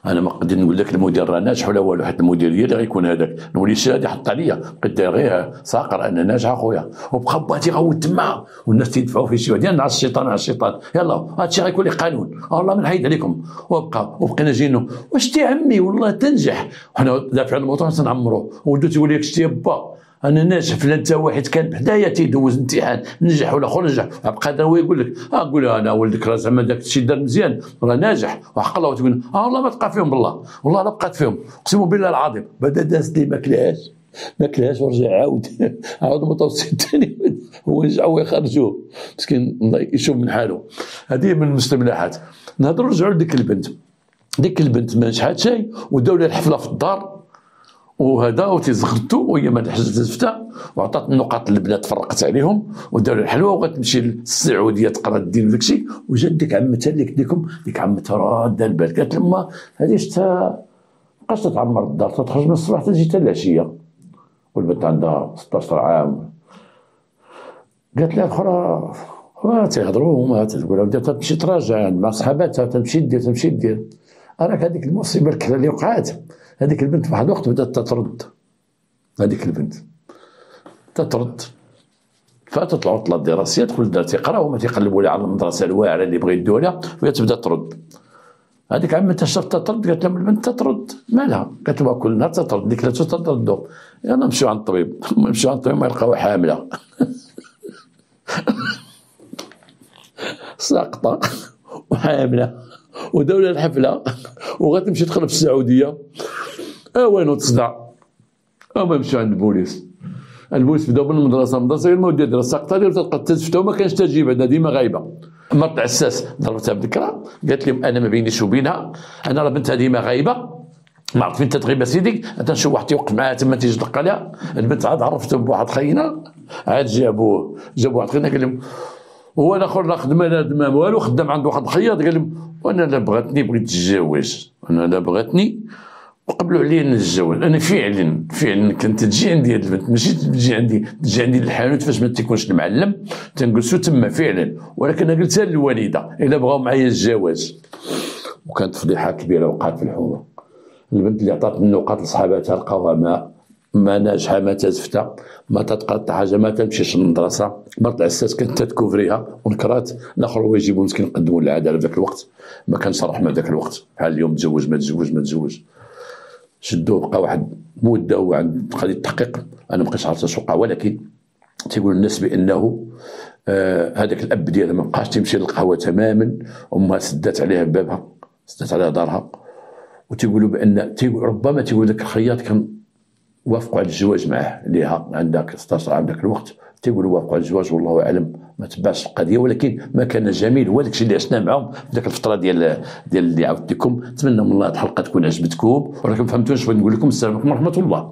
Speaker 1: انا ما قدرت نقول لك المدير راه ناجح ولا والو، حيت المدير هي اللي غيكون هذاك، نولي شادي حط عليا بقيت غير ساقر انا ناجح اخويا، وبقى باتي غاود تما والناس تيدفعوا في شي واحد على الشيطان يلا هادشي غيكون لي قانون والله من حيد عليكم. وبقينا جينو واش تي عمي والله تنجح، وحنا دافع الموطور تنعمرو ولدو تيقول لك شتي با انا ناجح، فلان انت واحد كان بحدايا تيدوز امتحان نجح ولا اخر نجح، بقى هو يقول لك قول انا ولدك راه زعما داك الشيء دار مزيان راه ناجح وحق الله، وتقول والله ما تبقى فيهم بالله والله لا بقات فيهم اقسم بالله العظيم. بدا داز لي ما كلاش ورجع عاود متوسط ثاني هو رجعوا يخرجوه مسكين الله يشوف من حاله. هذه من المستملحات. نهضروا رجعوا لديك البنت ما نجحات شيء وداو لها الحفله في الدار وهذا وتيزغرتو وهي ما حجزت الفتاه وعطات النقاط للبنات فرقت عليهم ودار الحلوه وغتمشي للسعوديه تقرا الدين وداك الشيء. وجات ديك عمتها اللي قلت لكم ديك عمتها راده البال، قالت لما هذه شتا بقاش تتعمر الدار تخرج من الصباح تجي حتى العشيه، والبنت عندها 16 عام. قالت لها الاخرى تيهضروا هما تقول لها تمشي تراجع مع صحاباتها تمشي دير راك هذيك المصيبه الكبيره اللي وقعت. هذيك البنت في واحد الوقت بدات تطرد، هذيك البنت تطرد فاتت العطله الدراسيه تدخل الدار تيقرا وما تيقلبوا لها على المدرسه الواعره اللي بغا يدوا لها وهي تبدا ترد. هذيك عمتها شافت تطرد قالت لهم البنت تطرد مالها؟ قالت لها كل نهار تطرد ديك لا تطردوا يلا نمشيو عند الطبيب. نمشيو عند الطبيب ما يلقاوها حامله ساقطه وحامله وداو لها الحفله وغتمشي تخرب في السعوديه. وينو تصدع ما مشى عند البوليس بداو من المدرسه غير ما ودي درس ساقطه ديال تلقى تستفتى وما كانش تجيب عندها ديما غايبه. مرت عساس ضربتها بذكرى قالت لهم انا ما بينيش وبينها انا راه بنتها ديما غايبه ما عرفت فين تتغيب سيدي تنشوف واحد تيوقف معاها تما تيجي يطلق عليها. البنت عاد عرفتهم بواحد خينا عاد جابوا واحد خينا قال لهم هو الاخر لا خدمه لا دمام والو خدام عند واحد الخياط قال لهم وانا لا بغاتني بغيت تتزوج انا لا بغاتني وقبلوا عليا نتزوج. انا فعلا كانت تجي عندي هاد البنت، ماشي تجي عندي للحانوت فاش ما تيكونش المعلم، تنجلسوا تما فعلا. ولكن انا قلتها للوالده الا بغاو معايا الجواز. وكانت فضيحه كبيره وقعت في الحومه. البنت اللي عطات النقاط لصحاباتها لقاوها ما ناجحه، ما تزفته، ما تتقرا حتى حاجه، ما تمشيش للمدرسه، مرت العساس كانت تكوفريها ونكرات. الاخر يجيبوا مسكين نقدموا للعداله. في ذاك الوقت ما كانش رحمه، ذاك الوقت بحال اليوم تزوج ما تزوج ما تزوج. شدوه بقى واحد مده وعند قضيه التحقيق. انا ما بقيتش عارف اش وقع، ولكن تيقول الناس بانه هذاك الاب ديالها ما بقاش تيمشي للقهوه تماما، امها سدات عليها بابها، سدات عليها دارها. وتيقولوا بان ربما تيقول ذاك الخياط كان وافقوا على الزواج معاه ليها عندك 16 عام ذاك الوقت. تيقولوا وافقوا على الزواج، والله اعلم، ما تبعش القضيه. ولكن ما كان جميل هو داكشي اللي عشنا معاهم في ذاك الفتره ديال اللي عاودت لكم. نتمنى من الله هذه الحلقه تكون عجبتكم، ولكن فهمتوا اش بغيت نقول لكم. السلام عليكم ورحمه الله.